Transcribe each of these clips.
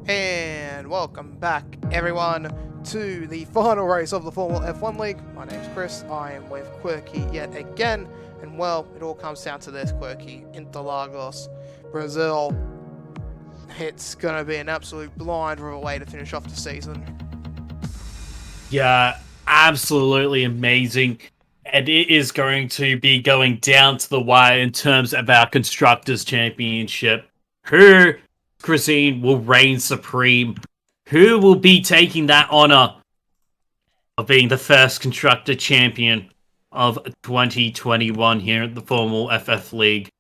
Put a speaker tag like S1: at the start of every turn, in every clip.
S1: And welcome back, everyone, to the final race of the Formula F1 League. My name's Chris, I am with Quirky yet again, and well, it all comes down to this, Quirky. Interlagos, Brazil. It's gonna be an absolute blinder of a way to finish off the season.
S2: Yeah, absolutely amazing. And it is going to be going down to the wire in terms of our Constructors' Championship. Who, Christine, will reign supreme? Who will be taking that honor of being the first Constructor Champion of 2021 here at the Formula FF League?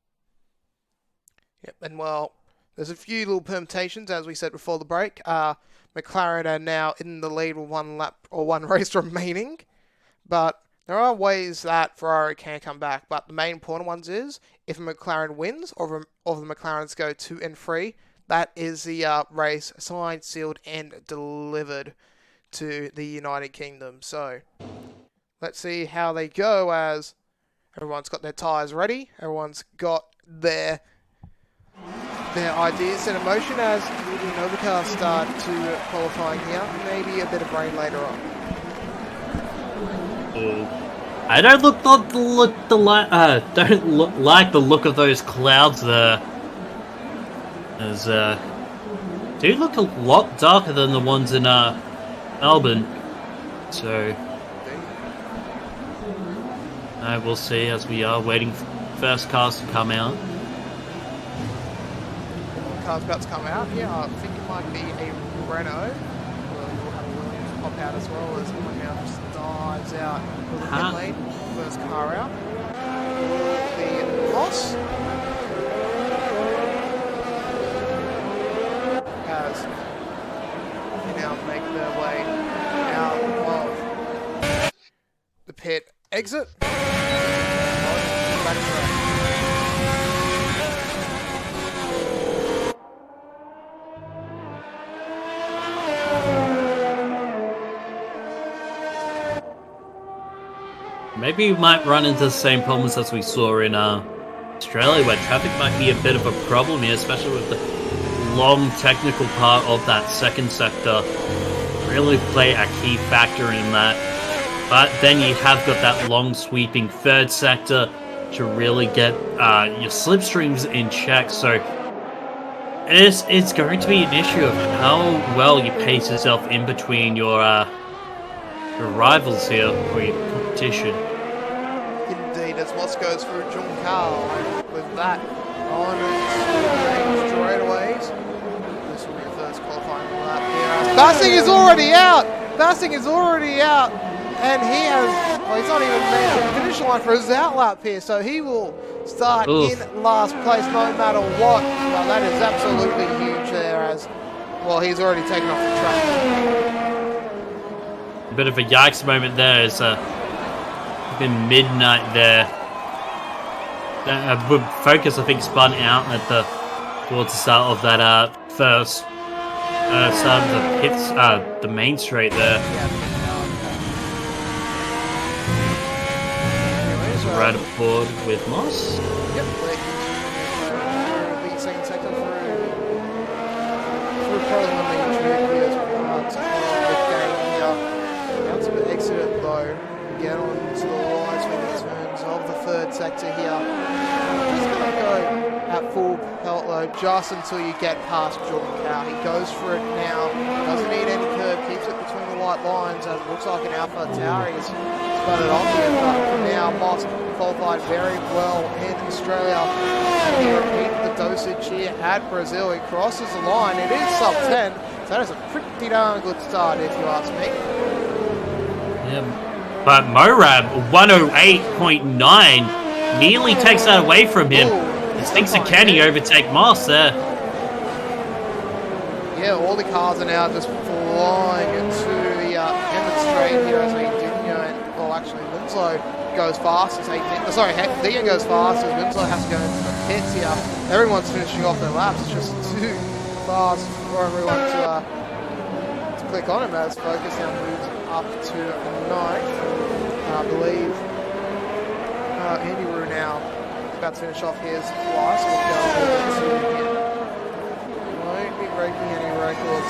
S1: Yep, and well, there's a few little permutations, as we said before the break. McLaren are now in the lead with one lap or one race remaining, but there are ways that Ferrari can come back. But the main important ones is if a McLaren wins or the McLarens go 2 and 3, that is the race signed, sealed, and delivered to the United Kingdom. So let's see how they go as everyone's got their tyres ready. Everyone's got their ideas set in motion as the Novacar start to qualifying here. Maybe a bit of rain later on.
S2: I don't don't like the look of those clouds there. As do look a lot darker than the ones in Melbourne. So I will see as we are waiting for first cars to come out.
S1: Car's about to come out here. I think it might be a Renault. We'll have a Williams pop out as well as one now just dives out of the pit lane. First car out. The Moss. As they now make their way out of the pit exit. Back to track.
S2: Maybe we might run into the same problems as we saw in Australia, where traffic might be a bit of a problem here, especially with the long technical part of that second sector. Really play a key factor in that. But then you have got that long sweeping third sector to really get your slipstreams in check. So it's going to be an issue of how well you pace yourself in between your rivals here for your competition.
S1: Indeed, as Moss goes through John Carl with that on straightaways. This will be the first qualifying lap here. Bassing is already out! Bassing is already out! And he has, well, he's not even made the finish line for his out lap here, so he will start in last place no matter what. Well, that is absolutely huge there as, well, he's already taken off the track.
S2: A bit of a yikes moment there. It's been midnight there. Focus, I think, spun out at towards the start of that first start of the pits, the main straight there. Right aboard with Moss.
S1: Yep, the second sector through parliamentary as part of the game here. Out to the exit though, get on to the right in terms of the third sector here. Just gonna go at full pelt load just until you get past Jordan Cow. He goes for it now, doesn't need any curb, keeps it between the white lines as it looks like an Alpha Tower. He's spun it on here, but now Moss qualified very well in Australia. And he repeated the dosage here at Brazil. He crosses the line. It is sub 10, so that is a pretty darn good start if you ask me.
S2: Yeah, but Morab 108.9 nearly takes that away from him. Thinks of Kenny overtake Moss there.
S1: Yeah, all the cars are now just flying to the Emmett Straight here as Dino and, well, actually Winslow goes fast as Dino goes fast as Winslow has to go into the pits here. Everyone's finishing off their laps. It's just too fast for everyone to click on him as Focus now moves up to 9th. I believe Andy Rue now about to finish off his twice. We'll go over to him. Won't be breaking any records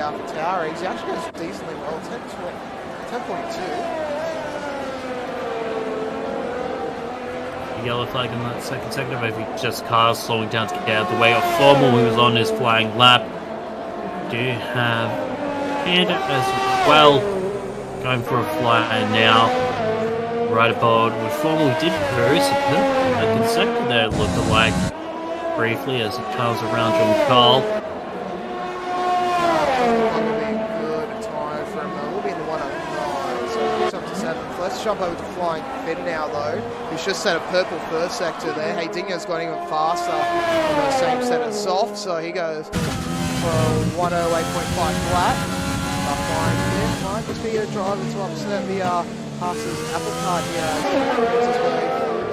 S1: AlphaTauri. He actually goes decently well, 10.2.
S2: Yellow flag in that second sector, maybe just cars slowing down to get out of the way of Formal, who was on his flying lap. Do have Panda as well, going for a flyer now. Right aboard with Formal, did cruise a second sector there, looked like briefly as it comes around John Carl.
S1: Let's jump over to Flying Finn now, though. He's just set a purple first sector there. Hey, Dingo's going even faster on the same set as Soft, so he goes for a 108.5 flat. Flying Finn might just be a driver to upset the passes apple cart here.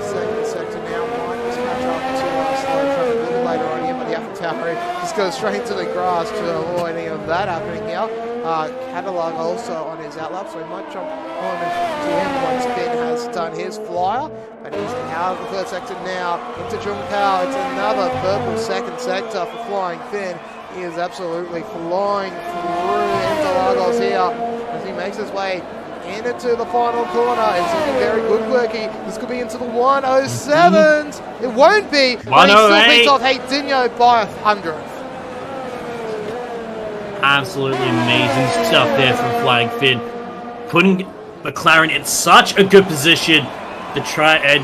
S1: Second sector now might just catch up to slow traffic a little later on here, but the AlphaTauri just goes straight into the grass to avoid any of that happening here. Catalog also on his outlap, so he might jump on to him once Finn has done his flyer. But he's out of the third sector now into Junpao. It's another purple second sector for Flying Finn. He is absolutely flying through into Lagos here as he makes his way into the final corner. It's looking very good, Quirky. This could be into the 107s. It won't be, but he still beats off Hey Dinho by 100th.
S2: Absolutely amazing stuff there from Flying Finn, putting McLaren in such a good position to try and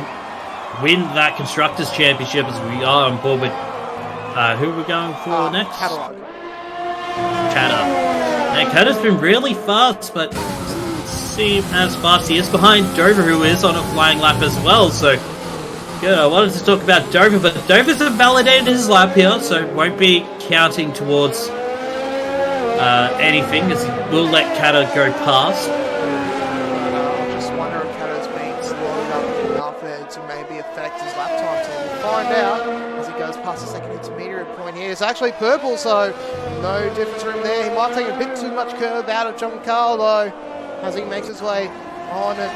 S2: win that Constructors' Championship as we are on board with who are we going for next?
S1: Catalog.
S2: Now, Cata's been really fast, but doesn't seem as fast. He is behind Dover, who is on a flying lap as well, so good. I wanted to talk about Dover, but Dover's invalidated his lap here, so won't be counting towards anything, as he will let Kata go past.
S1: I just wonder if Kata's being slowed up enough there to maybe affect his lap time. So we'll find out as he goes past the second intermediate point here. It's actually purple, so no difference from there. He might take a bit too much curve out of John Carl, though, as he makes his way on to the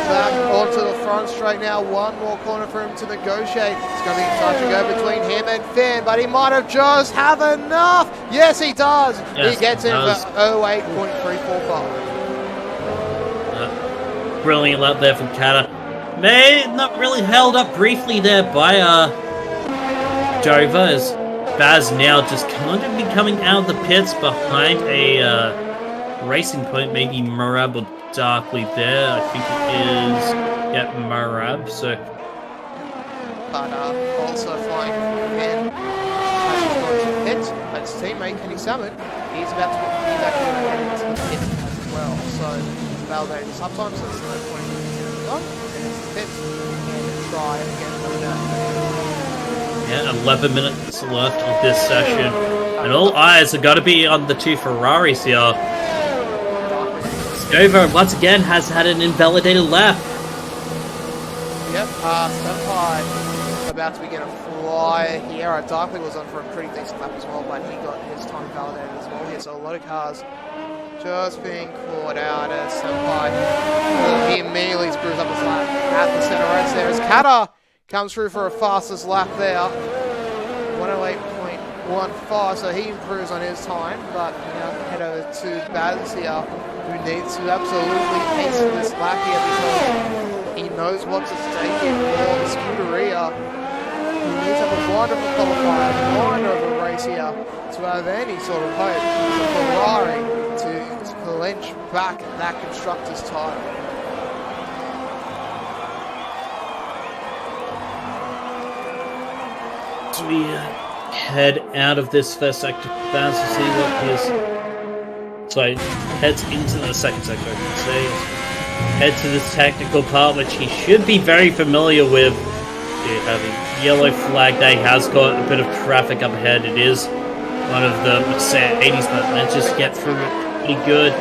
S1: back, onto the front straight now. One more corner for him to negotiate. It's going to be touch and go between him and Finn, but he might have just have enough. Yes, he does. Yes, he gets in for 08.345.
S2: Brilliant lap there from Kata. May not really held up briefly there by Dover, as Baz now just kind of be coming out of the pits behind a racing point, maybe Marab or Darkly there. I think it is, Marab, so.
S1: But also Flying Finn as he's going to the pit, but his teammate Kenny Salmon, he's actually heading into the pit as well. So validating sometimes there's no point in continuing on, and it's the pit and try again for that.
S2: Yeah, 11 minutes left of this session, and all eyes are got to be on the two Ferraris here. Dover once again has had an invalidated lap.
S1: Yep, Senpai about to begin a fly here. Darkly was on for a pretty decent lap as well, but he got his time validated as well here. So a lot of cars just being caught out as Senpai. He immediately screws up his lap at the center race there as Kata comes through for a fastest lap there. 108.15, so he improves on his time, but now head over to Baz here, who needs to absolutely ace this lap here because he knows what's at stake here for the Scuderia. He needs to have a wonderful qualifier, a wonderful race here to have any sort of hope for Ferrari to clinch back that Constructors' title.
S2: So we head out of this first sector, Baz, to see what his... So heads into the second sector, I should say. Head to this technical part, which he should be very familiar with. You have a yellow flag that he has got a bit of traffic up ahead. It is one of the Mercedes, but let's just get through it pretty good.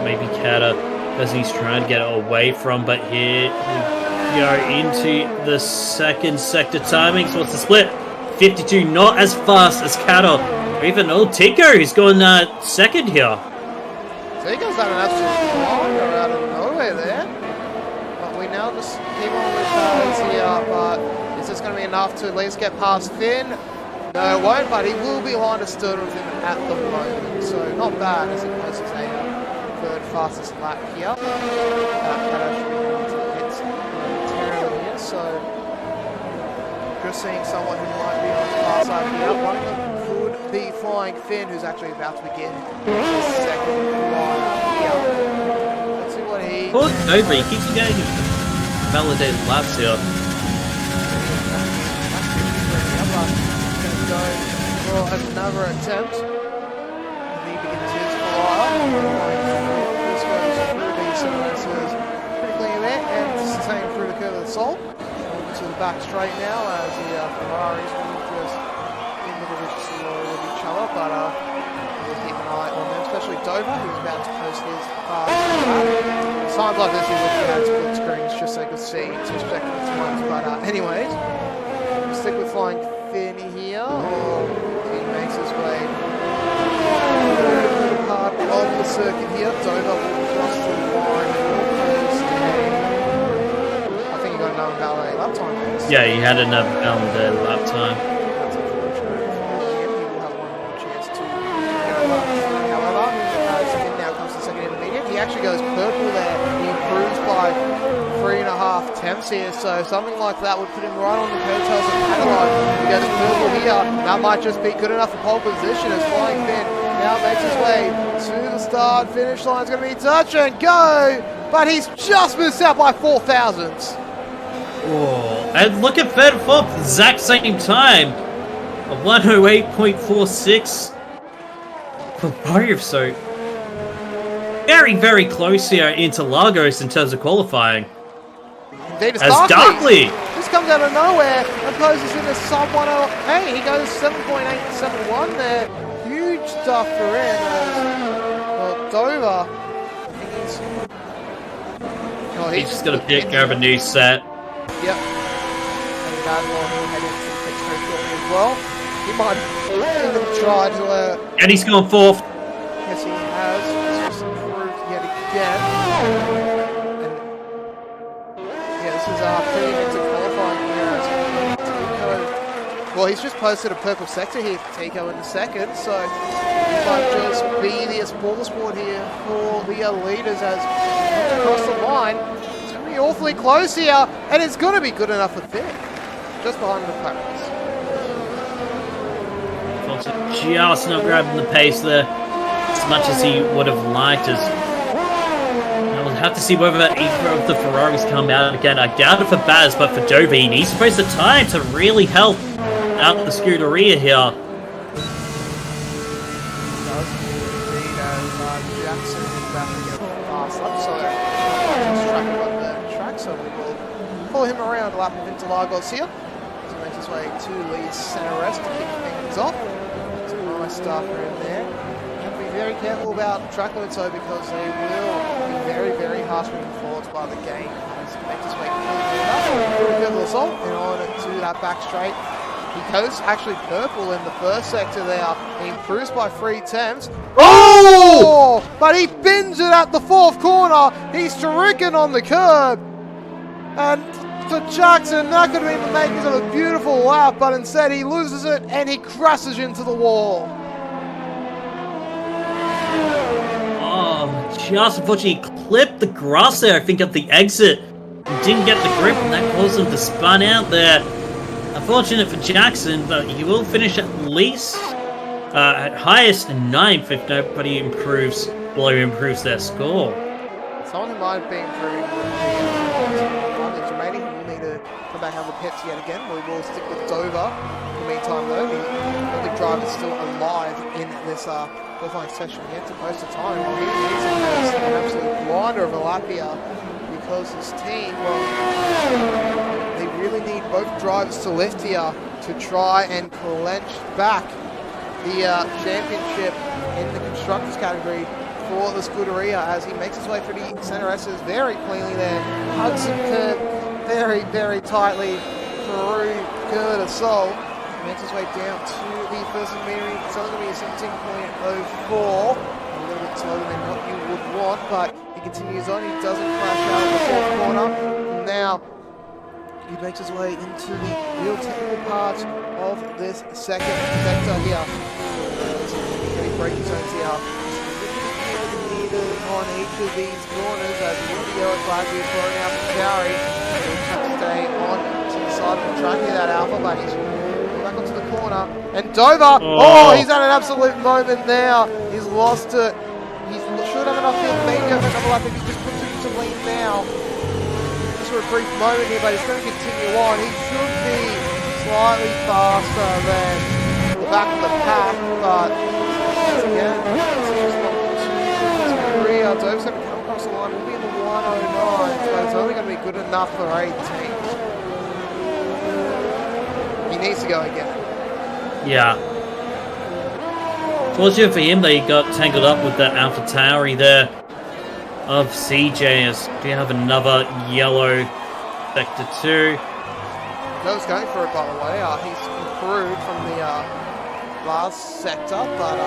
S2: Maybe Kata, as he's trying to get away from, but here we go into the second sector timings. What's the split? 52, not as fast as Kata. Even old Tico, who's going second here.
S1: Tico's done an absolute blinder out of nowhere there. But we now just keep on with Baz here, but is this going to be enough to at least get past Finn? No, it won't, but he will be line of stern with him at the moment. So not bad as he closes a third fastest lap here. That actually went into the pits momentarily here. So just seeing someone who might be on the far side here. One of them could be Flying Finn, who's actually about to begin his second ride here. Let's see what he...
S2: Poor Cobra, he keeps getting validated laps here.
S1: Go for another attempt. And he begins his fly. This goes through the silences pretty clean there, and same through the curve of the Sol. Over to the back straight now as the Ferraris will just be a little bit slow with each other, but we'll keep an eye on them, especially Dover, who's about to post his fast lap. Times like this, he would have split screens just so they could see two spectacles ones, but anyways, we'll stick with Flying Finney here, or he makes his way through the part of the circuit here. Dover will cross the line. I think he got another valet lap time.
S2: Yeah, he had another validated lap time.
S1: That's unfortunate for him. He will have one more chance to go up. However, as Finn now comes to second intermediate, he actually goes purple there. He improves by 3.5 temps here, so something like that would put him right on the coattails of Cadillac. He goes purple here. That might just be good enough for pole position as Flying Finn now makes his way to the start. Finish line's going to be touch and go, but he's just missed out by 4 thousandths.
S2: Oh, and look at third and fourth, exact same time. A 108.46 for both, so very, very close here into Lagos in terms of qualifying.
S1: Davis
S2: As Darkly
S1: just comes out of nowhere and poses in a sub 108. He goes 7.871 there. Huge stuff for him. Dover.
S2: He's just going to grab a new set.
S1: Yep. And Badlaw will head into the pits very shortly as well. He might even try to...
S2: And he's gone fourth.
S1: Yes, he has. He's just improved yet again. And yeah, this is pretty into qualifying here as Tico. Well, he's just posted a purple sector here for Tico in the second, so it might just be the spoiler sport here for the leaders as across the line. It's going to be awfully close here, and it's going to be good enough for Finn, just behind the Paris.
S2: Just not grabbing the pace there as much as he would have liked. As we'll have to see whether either of the Ferraris come out again. I doubt it for Baz, but for Dover, he needs to waste the time to really help out the Scuderia here.
S1: Jackson is about to get fast up, so so we will follow him around a lap of Interlagos here. So he makes his way to lead center rest to kick things off. Some nice stuff in there. You have to be very careful about track limits though, because they will be very, very harsh moving forwards by the game. As he makes his way through the assault and on to that back straight. He goes actually purple in the first sector there. He improves by 3 temps. Oh! But he bins it at the fourth corner. He's stricken on the curb. And to Jackson, that could have been the makings of a beautiful lap, but instead he loses it and he crashes into the wall.
S2: Oh, just unfortunately clipped the grass there, I think, at the exit. He didn't get the grip, and that caused him to spun out there. Unfortunate for Jackson, but he will finish at least at highest 9th if nobody improves their score.
S1: Someone who might be improving would be remaining. We'll need to come back out of the pits yet again. We will stick with Dover. In the meantime, though, the only driver is still alive in this qualifying session yet to post a time. Well, he's an absolute blinder of a lap here because his team, well, they really need both drivers to lift here to try and clench back the championship in the constructors category for the Scuderia as he makes his way through the center S's very cleanly there. Hudson curve very, very tightly through Cœur de Sol. He makes his way down to the first intermediary. It's only going to be a 17.04. A little bit slower than what you would want, but he continues on. He doesn't crash out of the fourth corner. Now, He makes his way into the real technical part of this second sector here. Really breaking zones here. On each of these corners as the yellow flag is thrown out for Cowrie. He'll try to stay on to the side of the track here, that Alpha, but he's back onto the corner. And Dover, he's had an absolute moment now. He's lost it. He should have enough field, maybe over another lap if he just puts it into lead now. Just for a brief moment here, but he's going to continue on. He should be slightly faster than the back of the pack, but once again, it's just not Dover's going to come across the line. We'll be in the 109, so it's only going to be good enough for 18. He needs to go again.
S2: Yeah. Fortunate for him, they got tangled up with that Alpha Tauri there of CJ. As we have another yellow sector 2.
S1: Dover's going for it, by the way. He's improved from the last sector, but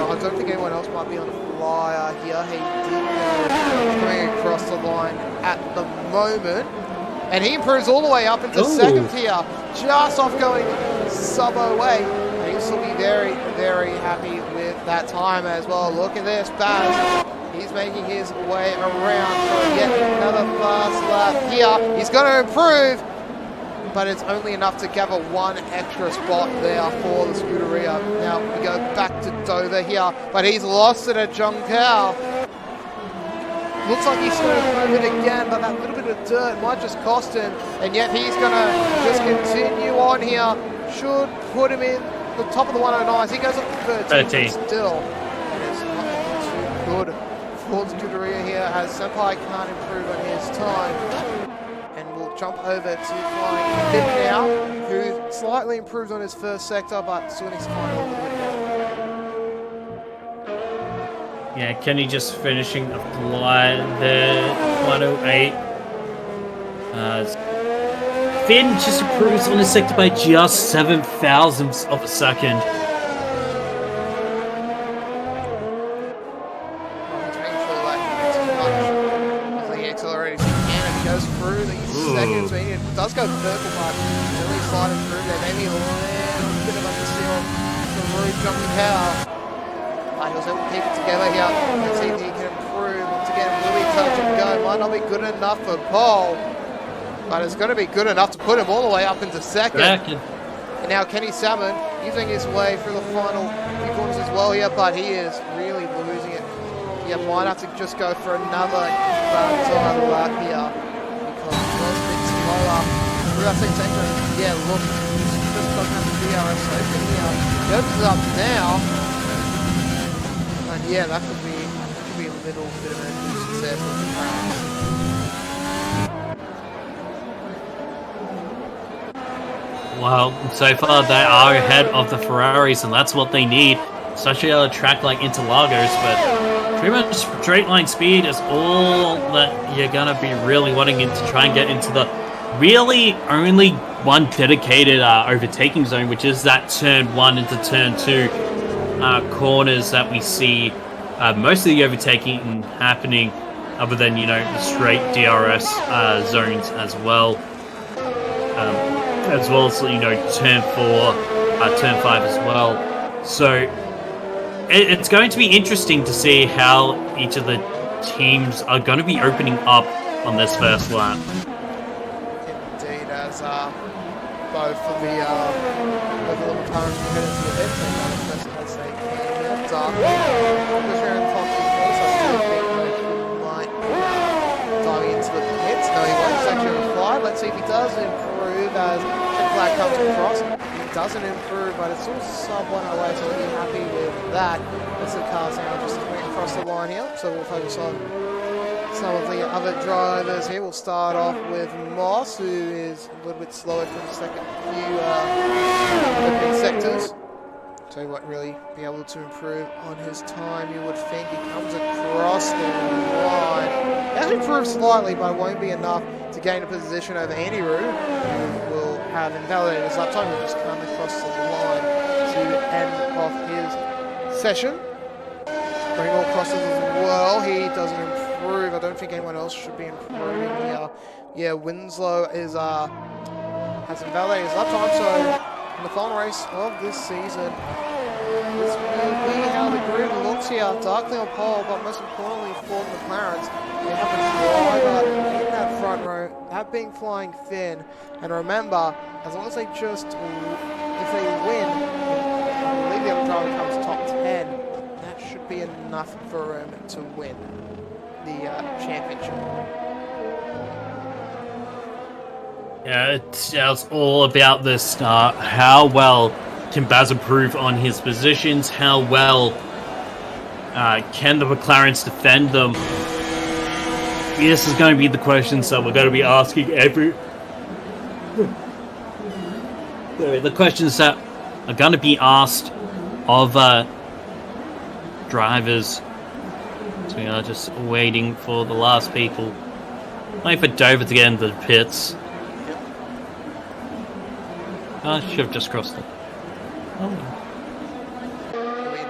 S1: I don't think anyone else might be on a flyer here. He did go coming across the line at the moment. And he improves all the way up into second here. Just off going sub-away. And he'll still be very, very happy with that time as well. Look at this, Baz. He's making his way around for yet another fast lap here. He's going to improve. But it's only enough to gather one extra spot there for the Scuderia. Now we go back to Dover here, but he's lost it at Junkow. Looks like he's going to move it again, but that little bit of dirt might just cost him. And yet he's going to just continue on here. Should put him in the top of the 109s. He goes up to 13. Still, it's not too good for the Scuderia here, as Senpai can't improve on his time. And we'll jump over to flying Finn now, who slightly improved on his first sector, but still needs to find a little bit more.
S2: Yeah, Kenny just finishing a fly there, 108. Finn just improves on his sector by just 7 thousandths of a second.
S1: Seconds, it does go purple, but really sliding through there. Maybe a little bit of understeer from Rude jumping power. But he was able to keep it together here. Let's see if he can improve. Once again, will he touch and go? Might not be good enough for Paul, but it's going to be good enough to put him all the way up into second. And now Kenny Salmon using his way through the final few corners as well here, but he is really losing it. Yeah, might have to just go for another time lap here. Through that same sector, yeah, look, just doesn't have the DRS open here. He opens it up now, and yeah, that could be a little bit of a success with the Ferraris.
S2: Well, so far they are ahead of the Ferraris, and that's what they need, especially on a track like Interlagos, but pretty much straight line speed is all that you're going to be really wanting to try and get into the really only one dedicated overtaking zone, which is that turn 1 into turn 2 corners that we see most of the overtaking happening, other than, you know, the straight DRS zones as well. As well as, you know, turn 4, turn 5 as well. So it's going to be interesting to see how each of the teams are going to be opening up on this first lap.
S1: Both of the level current competitors in the event, so not as best as they can here. This round Fox is close. I still think he might dive into the pits. No, he won't. He's actually replied. Let's see if he does improve as the flag comes across. He doesn't improve, but it's all sub 108, so we'll be happy with that. As the car's now just coming across the line here, so we'll focus on some of the other drivers here. We'll start off with Moss, who is a little bit slower for the second few opening sectors. So he won't really be able to improve on his time, you would think. He comes across the line. He has improved slightly, but it won't be enough to gain a position over Andy Roo, who will have invalidated his lap time. He'll just come across the line to end off his session. Bring all crosses as well. He doesn't improve improve. I don't think anyone else should be improving here. Yeah, Winslow is has invalidated his lap time, so in the final race of this season, this will be how the grid looks here. Darkly on pole, but most importantly for the McLarens, they have a driver in that front row, that being Flying Finn. And remember, as long as they just, if they win, I believe the other driver comes top 10, that should be enough for him to win the championship.
S2: Yeah, it's all about this start. How well can Baz improve on his positions? How well can the McLarens defend them? This is going to be the questions that we're going to be asking the questions that are going to be asked of drivers. So we are just waiting for the last people. Waiting for Dover to get into the pits. I should have just crossed it. Oh.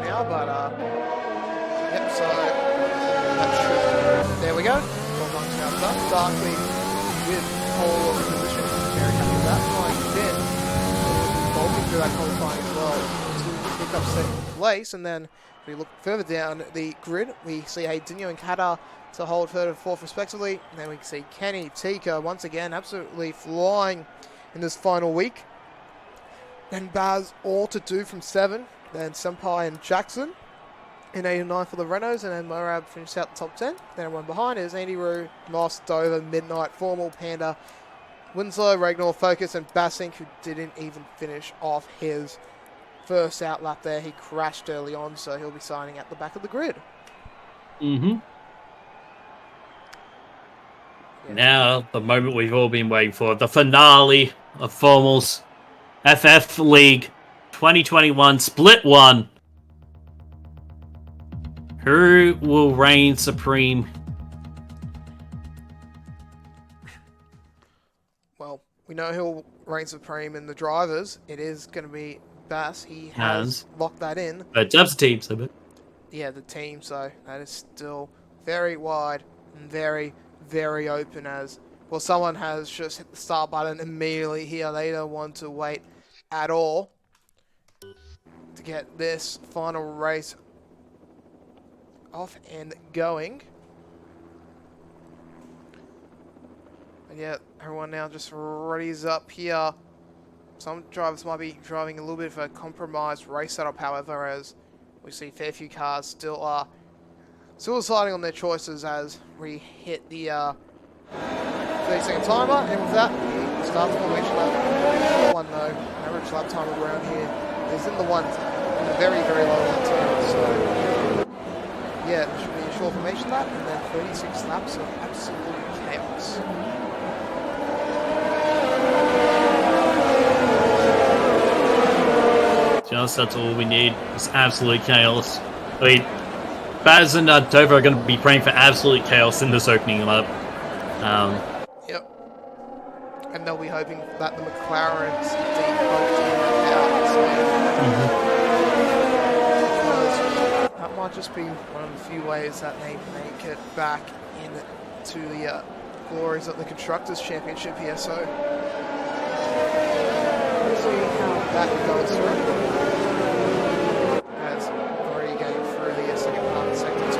S1: Now, but yep. So that should, there we go. 12 months now done. Darkly with pole position. Very happy with that. Flying Finn bolting through that qualifying as well to pick up second place. And then if we look further down the grid, we see Dinho and Kata to hold third and fourth respectively. And then we can see Kenny, Tika once again absolutely flying in this final week. Then Baz all to do from 7. Then Senpai and Jackson in 8 and 9 for the Renos. And then Morab finished out the top 10. Then one behind is Andy Rue, Moss, Dover, Midnight, Formal, Panda, Winslow, Ragnall, Focus, and Bassink, who didn't even finish off his first out lap there. He crashed early on, so he'll be signing at the back of the grid.
S2: Mm-hmm. Yeah. Now, the moment we've all been waiting for. The finale of Formal's FF League 2021 Split 1. Who will reign supreme?
S1: Well, we know who'll reign supreme in the drivers. It is going to be Bass. He has locked that in.
S2: That's the team, so.
S1: Yeah, the team, so that is still very wide and very, very open as, well, someone has just hit the start button immediately here. They don't want to wait at all to get this final race off and going. And yeah, everyone now just readies up here. Some drivers might be driving a little bit of a compromised race setup, however, as we see fair few cars still deciding on their choices as we hit the 30-second timer. And with that, we start the formation lap. One though, average lap time around here is in the ones, very, very low lap time. So yeah, it should be a short formation lap, and then 36 laps of absolute chaos.
S2: Just that's all we need. It's absolute chaos. I mean, Baz and Dover are going to be praying for absolute chaos in this opening lap.
S1: Yep. And they'll be hoping that the McLarens deep out. So that might just be one of the few ways that they make it back into the glories of the Constructors' Championship here. So let's see how that goes through. As already going through the second part of the sector 2, so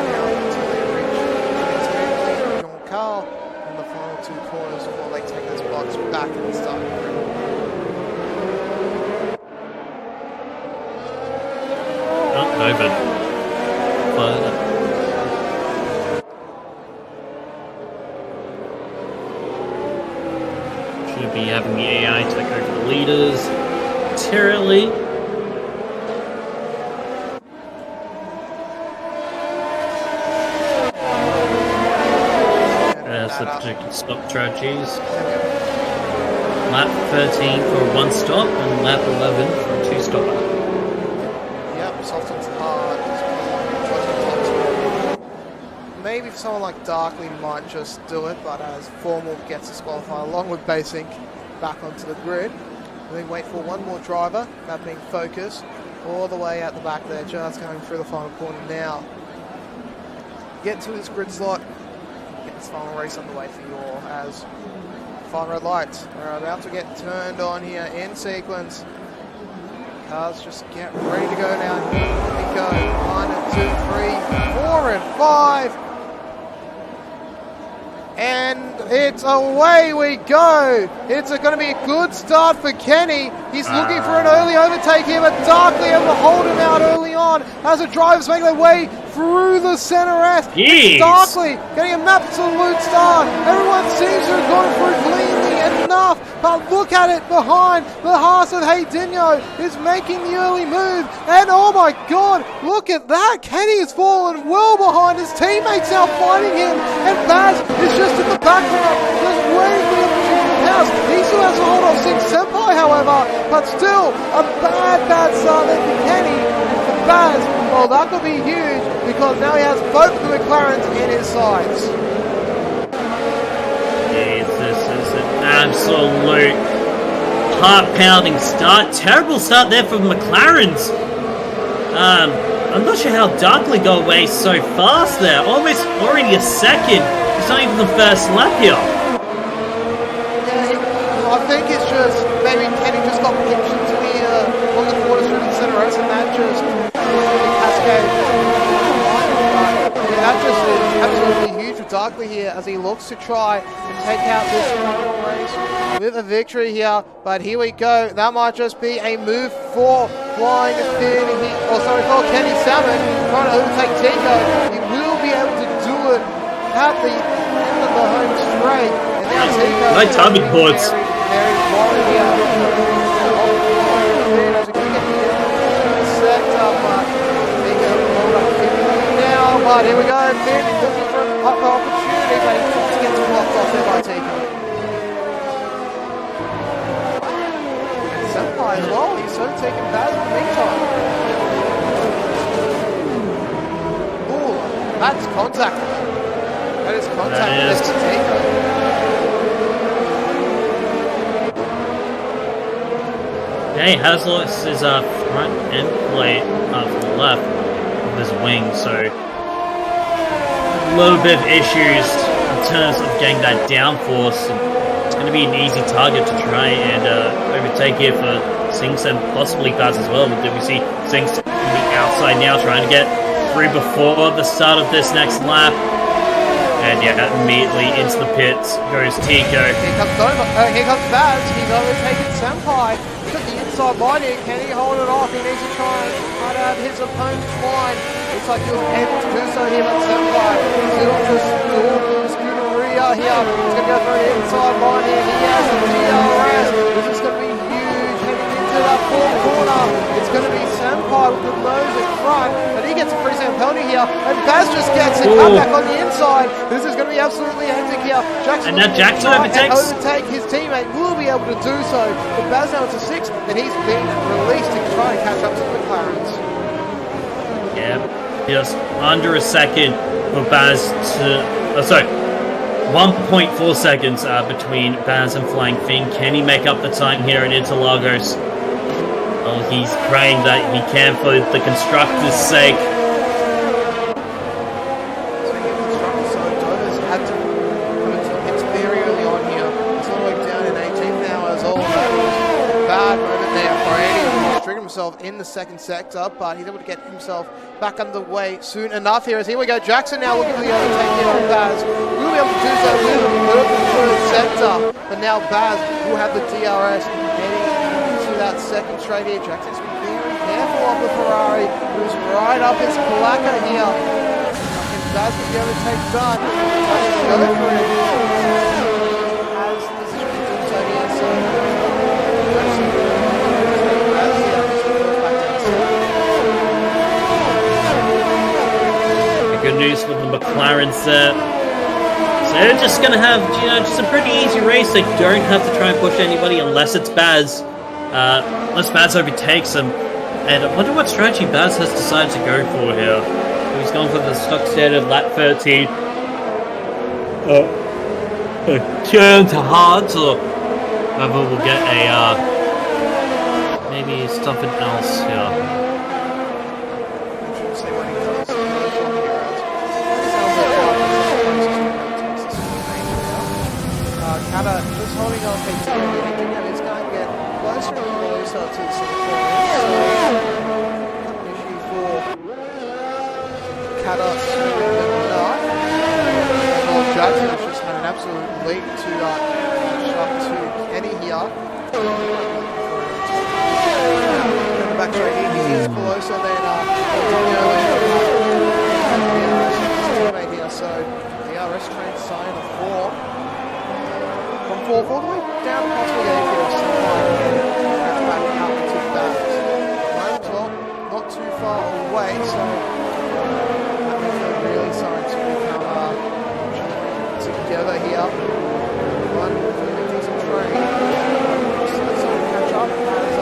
S1: now until they reach John Carl in the final 2 corners before they take those blocks back in the starting grid.
S2: Oh, over. Should be having the AI take over the leaders. Terribly. As the projected stop strategies. Lap 13 for 1 stop and lap 11 for a 2 stopper.
S1: Yep, Sultan's hard. Maybe for someone like Darkly might just do it, but as Formal gets disqualified along with Basink back onto the grid, we wait for one more driver, that being Focus, all the way at the back there, just going through the final corner now. get to this grid slot, get this final race underway for you all as final red lights are about to get turned on here in sequence. Cars just get ready to go now. Here we go. 1, 2, 3, 4, and 5. And it's away we go. It's going to be a good start for Kenny. He's looking for an early overtake here, but Darkly able to hold him out early on as the drivers make their way through the center S. Darkly getting an absolute start. Everyone seems to have gone through cleanly enough, but look at it behind. The Haas of Heydinho is making the early move, and oh my god, look at that. Kenny has fallen well behind. His teammates now fighting him, and Baz is just in the background, just waiting for the opportunity to pass. He still has to hold off Sing Senpai, however, but still a bad start there for Kenny, and for Baz, well, that could be huge, because now he has both the McLarens in his sights.
S2: Jeez, this is an absolute heart-pounding start. Terrible start there for McLarens. I'm not sure how Darkly got away so fast there. Almost already a second. It's not even the first lap here.
S1: Yeah, I think it's just maybe Kenny just got pinched into one of the quarters through the center S, and that just cascaded. Yeah, that just is absolutely huge for Darkly here as he looks to try and take out this final race with a victory here. But here we go. That might just be a move for Flying Finn. For Kenny Salmon trying to overtake Tico. He will be able to do it at the end of the home straight. And now Tico.
S2: Right timing boards.
S1: Very quiet here. As we can get set up, Tico hold up now. But here we go. Finn looking for an opportunity, but he just gets blocked off there by Tico. Senpai as well. He's so taking Baz in the meantime. Ooh, that's contact. That is contact with this Tico.
S2: Okay, Hazlitt is front end plate to the left of his wing, so a little bit of issues in terms of getting that downforce. It's going to be an easy target to try and overtake here for Sinks and possibly Baz as well. But we see Sinks on the outside now trying to get through before the start of this next lap. And yeah, immediately into the pits goes Tico.
S1: Here comes Baz. He's overtaken Senpai. He's got the inside line here. Can he hold it off? He needs to try and cut out his opponent's line. Looks like he'll be able to do so here, but Senpai still just Scooteria here. He's going to go for an inside line here. He has a DRS. This is going to be huge heading into that fourth corner. It's going to be Senpai with the nose in front, but he gets a free sound penalty here, and Baz just gets it cut back on the inside. This is going to be absolutely hectic here.
S2: And now Jackson overtakes.
S1: His teammate will be able to do so, but Baz now to 6, and he's been released to try and catch up to the McLarens.
S2: Yeah, just under a second for Baz to... 1.4 seconds between Baz and Flying Finn. Can he make up the time here at Interlagos? Well, he's praying that he can for the constructors' sake. In the second sector, but he's able to get himself back underway soon enough here. As here we go, Jackson now looking for the overtake here on Baz. We'll be able to do so with the third sector, but now Baz will have the DRS heading into that second straight here. Jackson's been very careful of the Ferrari, who's right up his placca here. And Baz with the overtake done. Let's go for it. Has the position to do so here, so good news for the McLarens there. So they're just going to have, just a pretty easy race. They don't have to try and push anybody unless it's Baz. Unless Baz overtakes them. And I wonder what strategy Baz has decided to go for here. He's gone for the stock standard lap 13. Turn to hard, or whether we'll get a, maybe something else here.
S1: is holding on to Tino. It's going to get closer and closer to the center corners. So, an issue for Kata swimming them enough. Well, Jackson has just had an absolute leap to catch up to Kenny here. The back straight in, he is closer than Antonio teammate here, so the RS train sign of 4. From 4th all the way down to possibly 8th here, so catch back out to that. Mine's not too far away, so that means they're really starting to become together here. One really decent train. So catch up as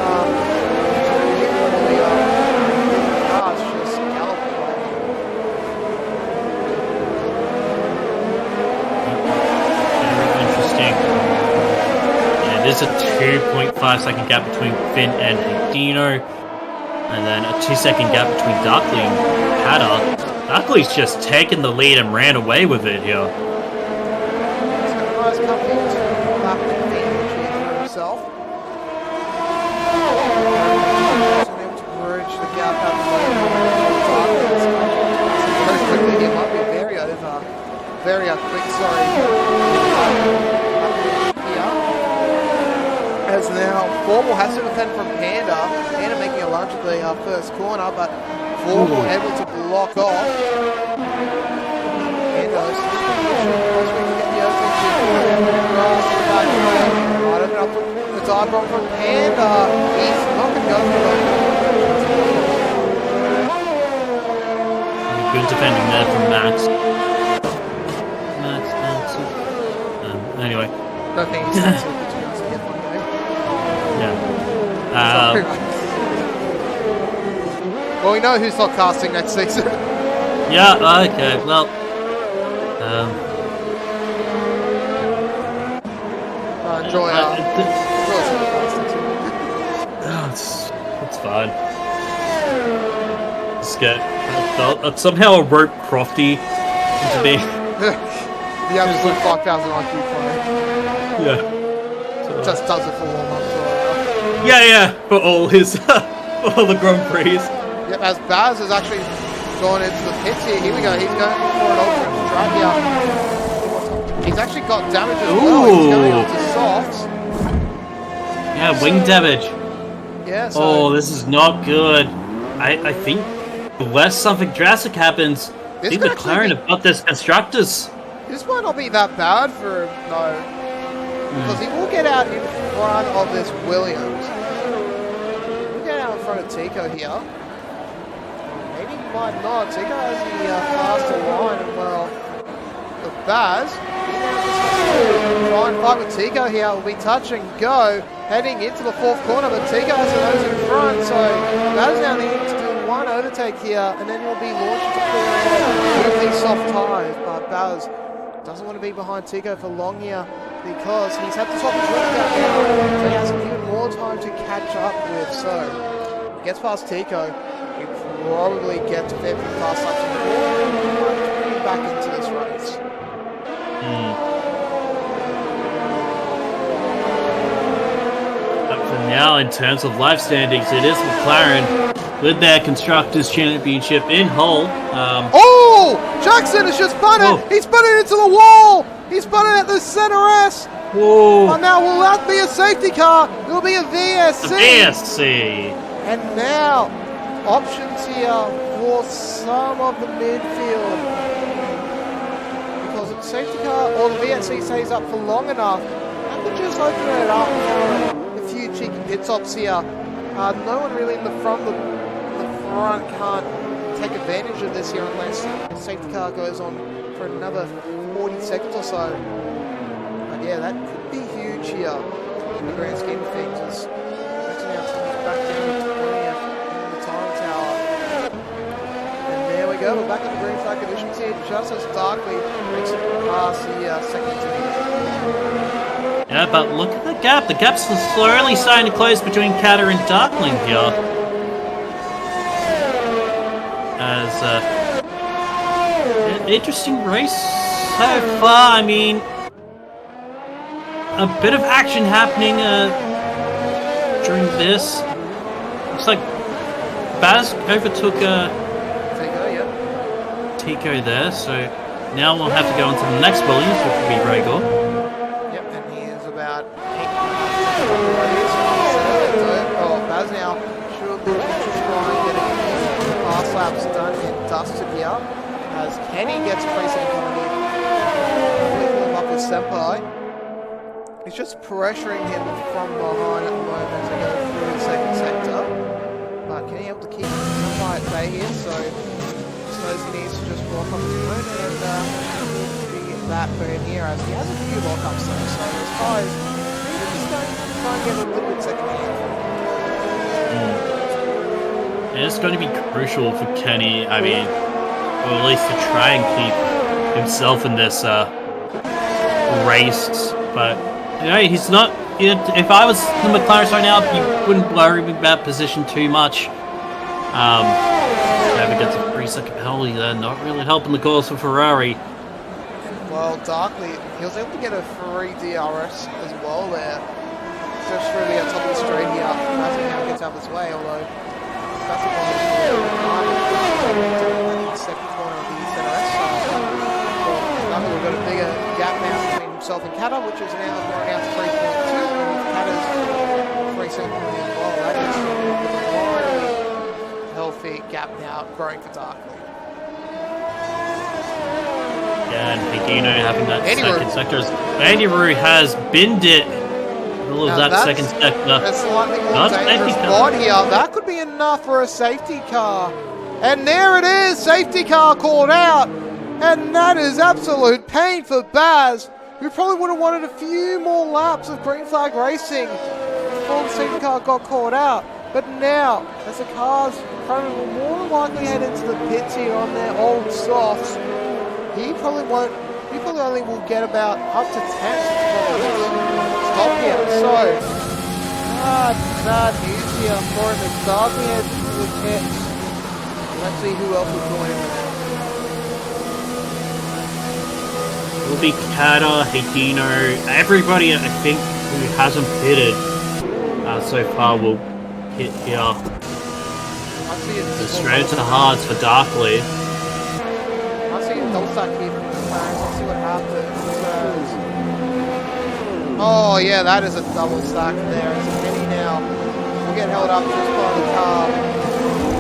S1: cars just gallop away.
S2: Very interesting. Yeah, there's a 2.5 second gap between Finn and Hidino, and then a 2-second gap between Darkly and Kata. Darkly's just taken the lead and ran away with it here.
S1: Nice coming into lap and cheer for himself. Able to bridge the gap out very quickly. He might be very quick, sorry. Here. As now, Formal has to defend from Panda. Panda making a lunge at the first corner, but Formal able to block off. Panda might open up the dive bomb from Panda. He's not going to go for it.
S2: Good defending there from Max. Anyway.
S1: Don't think he's that super to be honest with you, one day.
S2: Yeah.
S1: Well, we know who's not casting next season.
S2: Yeah, okay, well.
S1: Enjoy
S2: it's fine. Just get somehow a rope Crofty into me.
S1: The absolute 5,000 IQ player.
S2: Yeah. So,
S1: just does it for warm-up. So,
S2: yeah, for all his for all the Grand Prix.
S1: Yep, as Baz has actually gone into the pits here. Here we go. He's going for an ultra drag here. He's actually got damage as well. He's going on to softs.
S2: Yeah, wing damage.
S1: Yeah. So
S2: this is not good. I think unless something drastic happens, I think McLaren have got this constructors.
S1: This might not be that bad for him, though. Because he will get out in front of this Williams. He'll get out in front of Tico here. Maybe he might not. Tico has the faster line, and well, the Baz, he now just has to try and fight with Tico here. Will be touch and go, heading into the 4th corner, but Tico has the nose in front, so Baz now needs to do one overtake here, and then he'll be launched to clear air with these soft tyres, but Baz doesn't want to be behind Tico for long here because he's had to swap his wheels out now, so he has even more time to catch up with. So he gets past Tico, he probably get to 5th and fast up to the 4th, back into this race.
S2: But for now, in terms of life standings, it is McLaren with their Constructors' Championship in Hull.
S1: Jackson has just spun it! He spun it into the wall! He spun it at the center S!
S2: Whoa!
S1: And now will that be a safety car? It'll be a VSC!
S2: VSC!
S1: And now, options here for some of the midfield. Because if the safety car or the VSC stays up for long enough, that could just open it up for a few cheeky pit stops here. No one really in the front. The front can't take advantage of this here unless the safety car goes on for another 40 seconds or so. But yeah, that could be huge here in the grand scheme of things. As next announcement is back down to 20th in the time tower. And there we go, we're back at the green flag conditions here, just as Darkly makes it past the second to
S2: Yeah, but look at the gap. The gap's slowly starting to close between Kata and Darkling here. As an interesting race so far. I mean, a bit of action happening during this. Looks like Baz overtook Tico there, so now we'll have to go on to the next Williams, which will be Rhaegar.
S1: Yep, and he is about 8. Oh, Baz now should look to try and get a pass laps done and dusted here as Kenny gets placing coming in. Him up with Senpai. He's just pressuring him from behind at the moment as they go through the second sector. But Kenny able to keep Senpai at bay here, so he needs to just walk up his own and be that burn here as he has a few lockups though, so his tires maybe just going to try and get a little bit second hand.
S2: And it's going to be crucial for Kenny, I mean, or at least to try and keep himself in this race, but you know, he's not, if I was the McLaren right now, you wouldn't worry about position too much. Never gets a 3-second penalty there, not really helping the cause for Ferrari.
S1: Well, Darkly, he was able to get a free DRS as well there. Just really on top of the straight here. That's how he gets out of his way, although that's the one in the second corner of the ZRS. Darkly, we've got a bigger gap now between himself and Kata, which is now going out to 3.2. And with Kata's 3 second penalty as well, that is a healthy gap now growing for Darkly.
S2: Yeah, and Higino having that second sector. Andy Roo has binned it. Middle of that second sector.
S1: That's slightly more dangerous spot here. That could be enough for a safety car. And there it is, safety car called out. And that is absolute pain for Baz, who probably would have wanted a few more laps of green flag racing before the safety car got called out. But now, as the cars probably will more than likely head into the pits here on their old softs, he probably only will get about up to 10 stop here. So, bad news here for him. It's Darby heads to the pits. Let's see who else will join him.
S2: It will be Kata, Higino, everybody I think who hasn't pitted so far will hit here. Straight to the hards for Darkly.
S1: I see a double stack here from the McLaren. Let's see what happens. Oh yeah, that is a double stack there. It's a Kenny now. We'll get held up just by the car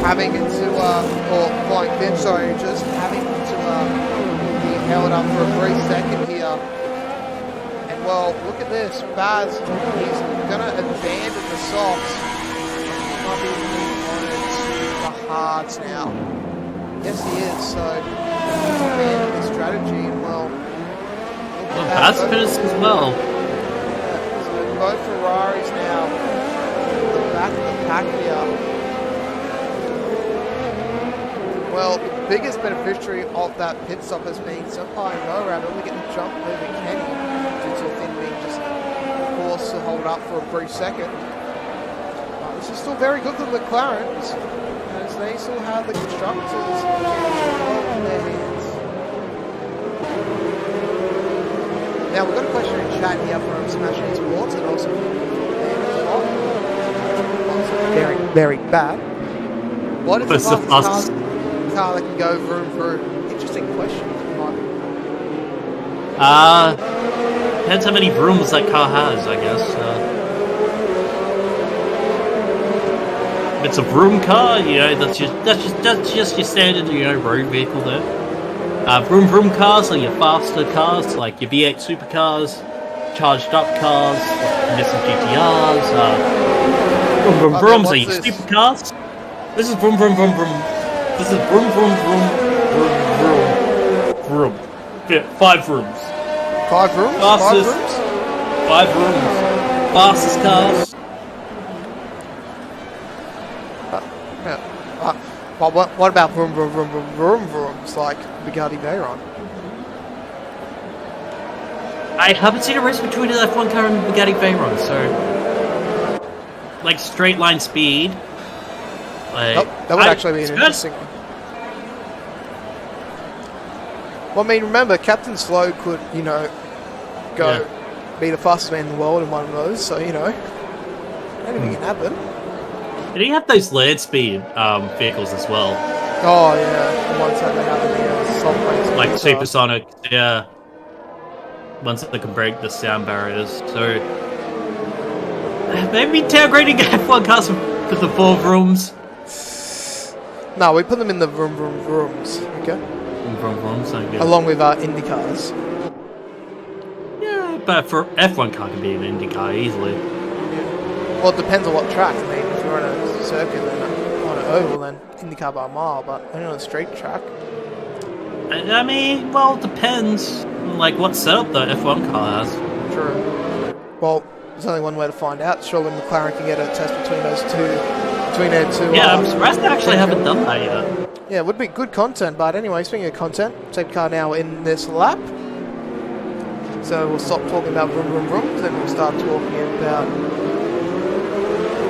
S1: having to, or flying bin, sorry, just having to be held up for a brief second here. And well, look at this. Baz, he's going to abandon the softs. He might be moving on to the hards now. Yes, he is. So he's abandoning his strategy, and well,
S2: Baz finished as well.
S1: So both Ferraris now, the back of the pack here. Well, the biggest beneficiary of that pit stop has been Senpai and Norab only getting the jump over Kenny due to Finn being just forced to hold up for a brief second. This is still very good for the McLarens, as they still have the constructors in their hands. Now, we've got a question in chat here from Smashing Sports and also very, very bad. What is the fastest car that can go vroom vroom? Interesting question, Mike.
S2: Depends how many vrooms that car has, I guess. If it's a vroom car, you know, that's just your standard, you know, road vehicle there. Vroom vroom cars are your faster cars, like your V8 supercars, charged up cars, like Nissan GTRs. Vroom vroom vrooms are your supercars. This is vroom vroom vroom vroom. This is vroom vroom vroom vroom vroom vroom. Yeah, 5 rooms.
S1: 5 rooms?
S2: Fastest, 5 rooms. Fastest cars.
S1: Well, what about vroom vroom vroom vroom vroom vrooms like Bugatti Veyron?
S2: I haven't seen a race between an F1 car and Bugatti Veyron, so like straight line speed. Like,
S1: that would actually be an interesting one. Well, I mean, remember, Captain Slow could, you know, go be the fastest man in the world in one of those, so, you know, anything can happen.
S2: Did he have those land speed vehicles as well?
S1: Oh, yeah, the ones that they have in the soft plates.
S2: Like supersonic, yeah. Ones that can break the sound barriers. So maybe downgrading F1 cars for the 4 rooms.
S1: No, we put them in the rooms, okay?
S2: Rooms, I guess.
S1: Along with our Indy cars.
S2: Yeah, but for F1 car can be an Indy car easily.
S1: Yeah. Well, it depends on what track. I mean, if you're on a circuit, then on an oval, then IndyCar by a mile, but only on a straight track.
S2: I mean, well, it depends. Like, what setup the F1 car has.
S1: True. Well, there's only one way to find out. Surely McLaren can get a test between those two. Between their two.
S2: Yeah, I'm surprised they actually haven't done that yet.
S1: Yeah, it would be good content, but anyway, speaking of content, safety car now in this lap. So we'll stop talking about vroom, then we'll start talking about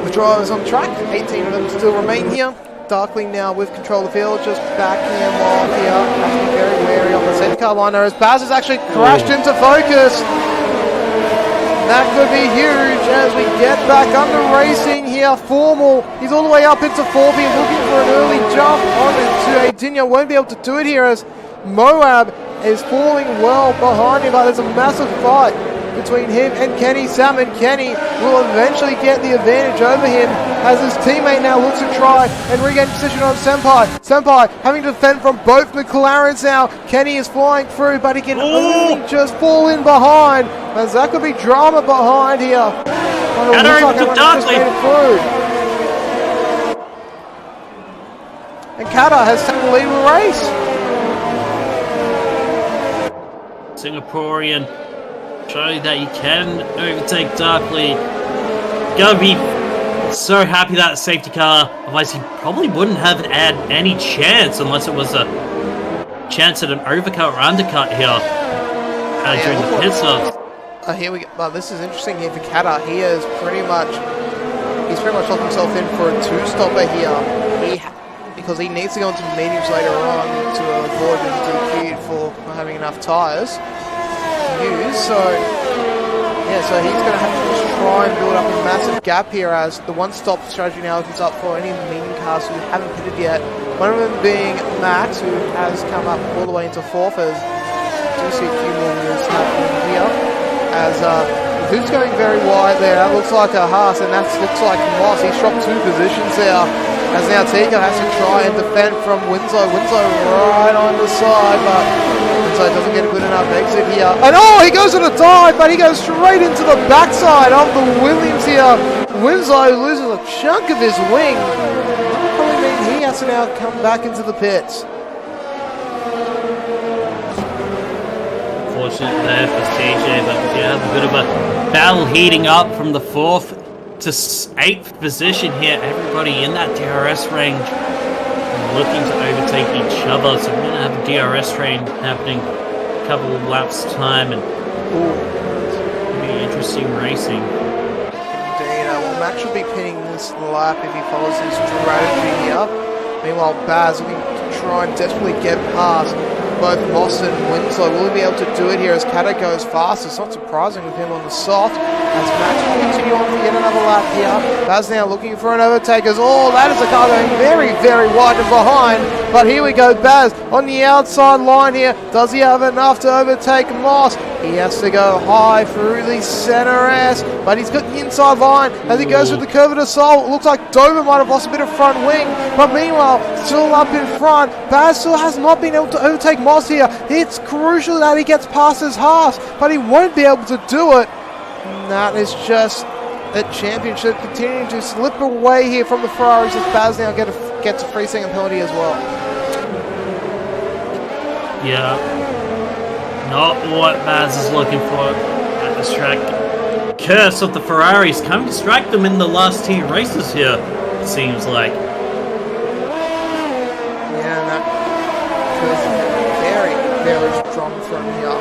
S1: the drivers on track. 18 of them still remain here. Darkling now with control of the field, just backing him off here. Has to be very wary on the safety car liner as Baz has actually crashed into focus. That could be huge as we get back under racing here. Formal, he's all the way up into 4th. He's looking for an early jump on into Adinha. Won't be able to do it here as Moab is falling well behind him, but there's a massive fight between him and Kenny Salmon. Kenny will eventually get the advantage over him as his teammate now looks to try and regain position on Senpai. Senpai having to defend from both McLarens now. Kenny is flying through, but he can only just fall in behind. As that could be drama behind here. But it looks like everyone just made it through. And Kata has taken the lead of the race.
S2: Singaporean showing that you can overtake Darkly. Gonna be so happy that safety car, otherwise he probably wouldn't have had any chance unless it was a chance at an overcut or undercut here during the pit stops.
S1: Here we go. Well, this is interesting here for Kata. He's pretty much locked himself in for a 2-stopper here. Because he needs to go into mediums later on to avoid being DQ'd for not having enough tyres to use. So he's going to have to just try and build up a massive gap here as the 1-stop strategy now opens up for any medium cars who haven't pitted yet. One of them being Max, who has come up all the way into 4th. As you do see a few more moves happening here. As who's going very wide there? That looks like a Haas, and that looks like Moss. He's dropped 2 positions there. As now Tico has to try and defend from Winslow. Winslow right on the side, but Winslow doesn't get a good enough exit here. And he goes on a dive, but he goes straight into the backside of the Williams here. Winslow loses a chunk of his wing. That probably means he has to now come back into the pits.
S2: Unfortunate there for CJ, but yeah, a bit of a battle heating up from the 4th to 8th position here. Everybody in that DRS range looking to overtake each other. So we're going to have a DRS train happening a couple of laps time, and it'll be interesting racing.
S1: Indeed. Well, Max should be pinning this lap if he follows his strategy here. Meanwhile, Baz looking to try and desperately get past both Moss and Winslow. Will he be able to do it here as Kata goes fast? It's not surprising with him on the soft. As Max will continue on for yet another lap here. Baz now looking for an overtake as that is a car going very, very wide and behind. But here we go, Baz on the outside line here. Does he have enough to overtake Moss? He has to go high through the center S, but he's got the inside line as he goes through the curve of the soul. It looks like Dover might have lost a bit of front wing, but meanwhile, still up in front. Baz still has not been able to overtake Moss here. It's crucial that he gets past his Haas, but he won't be able to do it. And that is just the championship continuing to slip away here from the Ferraris as Baz now gets a free second penalty as well.
S2: Yeah. Not what Baz is looking for at this track. Curse of the Ferraris can distract them in the last 2 races here, it seems like.
S1: Yeah, and that curse is very, very strong from here.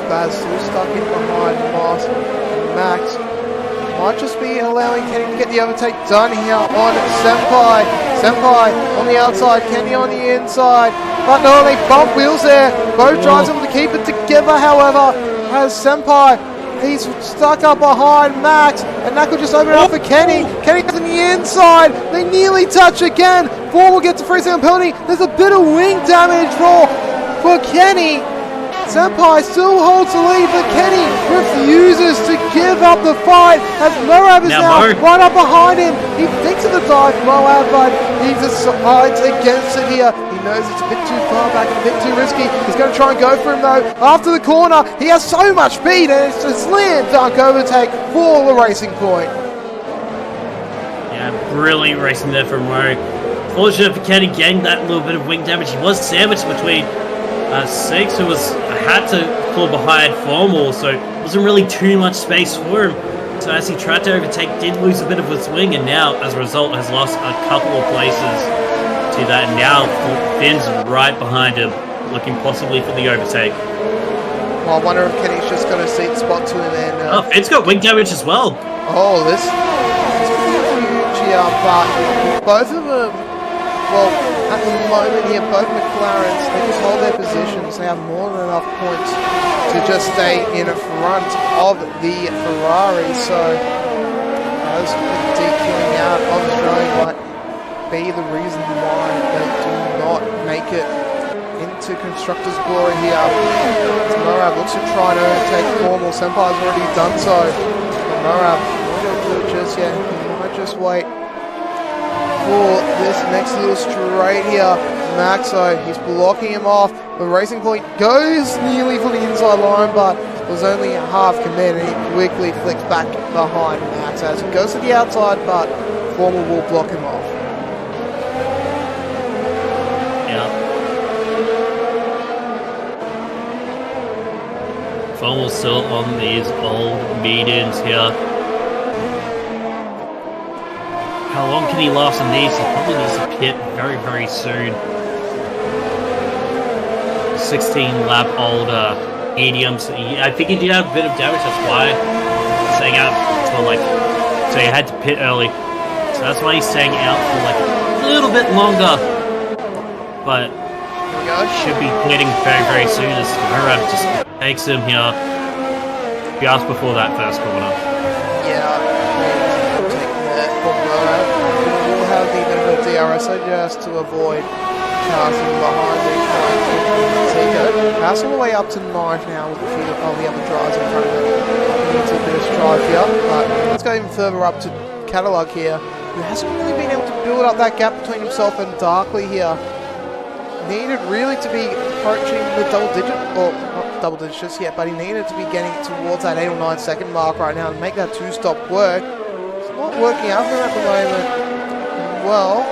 S1: Baz still stuck in behind Moss and Max. Might just be allowing Kenny to get the overtake done here on Senpai. Senpai on the outside, Kenny on the inside. But no, they bump wheels there. Both drives able to keep it together, however. has Senpai. He's stuck up behind Max, and that could just open it up for Kenny. Kenny goes on the inside. They nearly touch again. Four will get to 3-second penalty. There's a bit of wing damage for Kenny. Senpai still holds the lead, but Kenny refuses to give up the fight as Moab is now right up behind him. He thinks of the dive, Moab, but he decides against it here. He knows it's a bit too far back and a bit too risky. He's going to try and go for him though. After the corner, he has so much speed and it's a slam dunk overtake for the Racing Point.
S2: Yeah, brilliant racing there from Murray. Fortunate for Kenny getting that little bit of wing damage. He was sandwiched between Six, who had to pull behind Formal, so wasn't really too much space for him. So as he tried to overtake, did lose a bit of his wing, and now, as a result, has lost a couple of places to that. And now Finn's right behind him, looking possibly for the overtake.
S1: Well, I wonder if Kenny's just going to seat spot to him and...
S2: Finn's got wing damage as well.
S1: Oh, this is huge here, but both of them... Well, at the moment here, both McLarens, they just hold their positions. They have more than enough points to just stay in front of the Ferrari. So, as the DQing out of Australia might be the reason why they do not make it into Constructors' Glory here. As Moab looks to try and overtake Formal. Senpai's already done so. But Moab not going to do it just yet. He might just wait for this next little straight here. Maxo, he's blocking him off. The Racing Point goes nearly for the inside line, but it was only a half commit, and he quickly flicks back behind Max as he goes to the outside, but Formal will block him off.
S2: Yeah. Formal's still on these old mediums here. How long can he last on these? He probably needs to pit very, very soon. 16 lap older mediums. I think he did have a bit of damage, that's why he's staying out for so he had to pit early. So that's why he's staying out for a little bit longer. But should be pitting very, very soon as Murad just takes him here just before that first corner.
S1: Yeah. We'll have the benefit of DRS just to avoid passing behind the passing away up to 9th now with a few of the other drivers in front of him. Needs a bit of strife here, but let's go even further up to Cadillac here, who hasn't really been able to build up that gap between himself and Darkley here. Needed really to be approaching the double digit, or not double digits just yet, but he needed to be getting towards that 8 or 9 second mark right now to make that 2-stop work. Not working out for him at the moment. Well,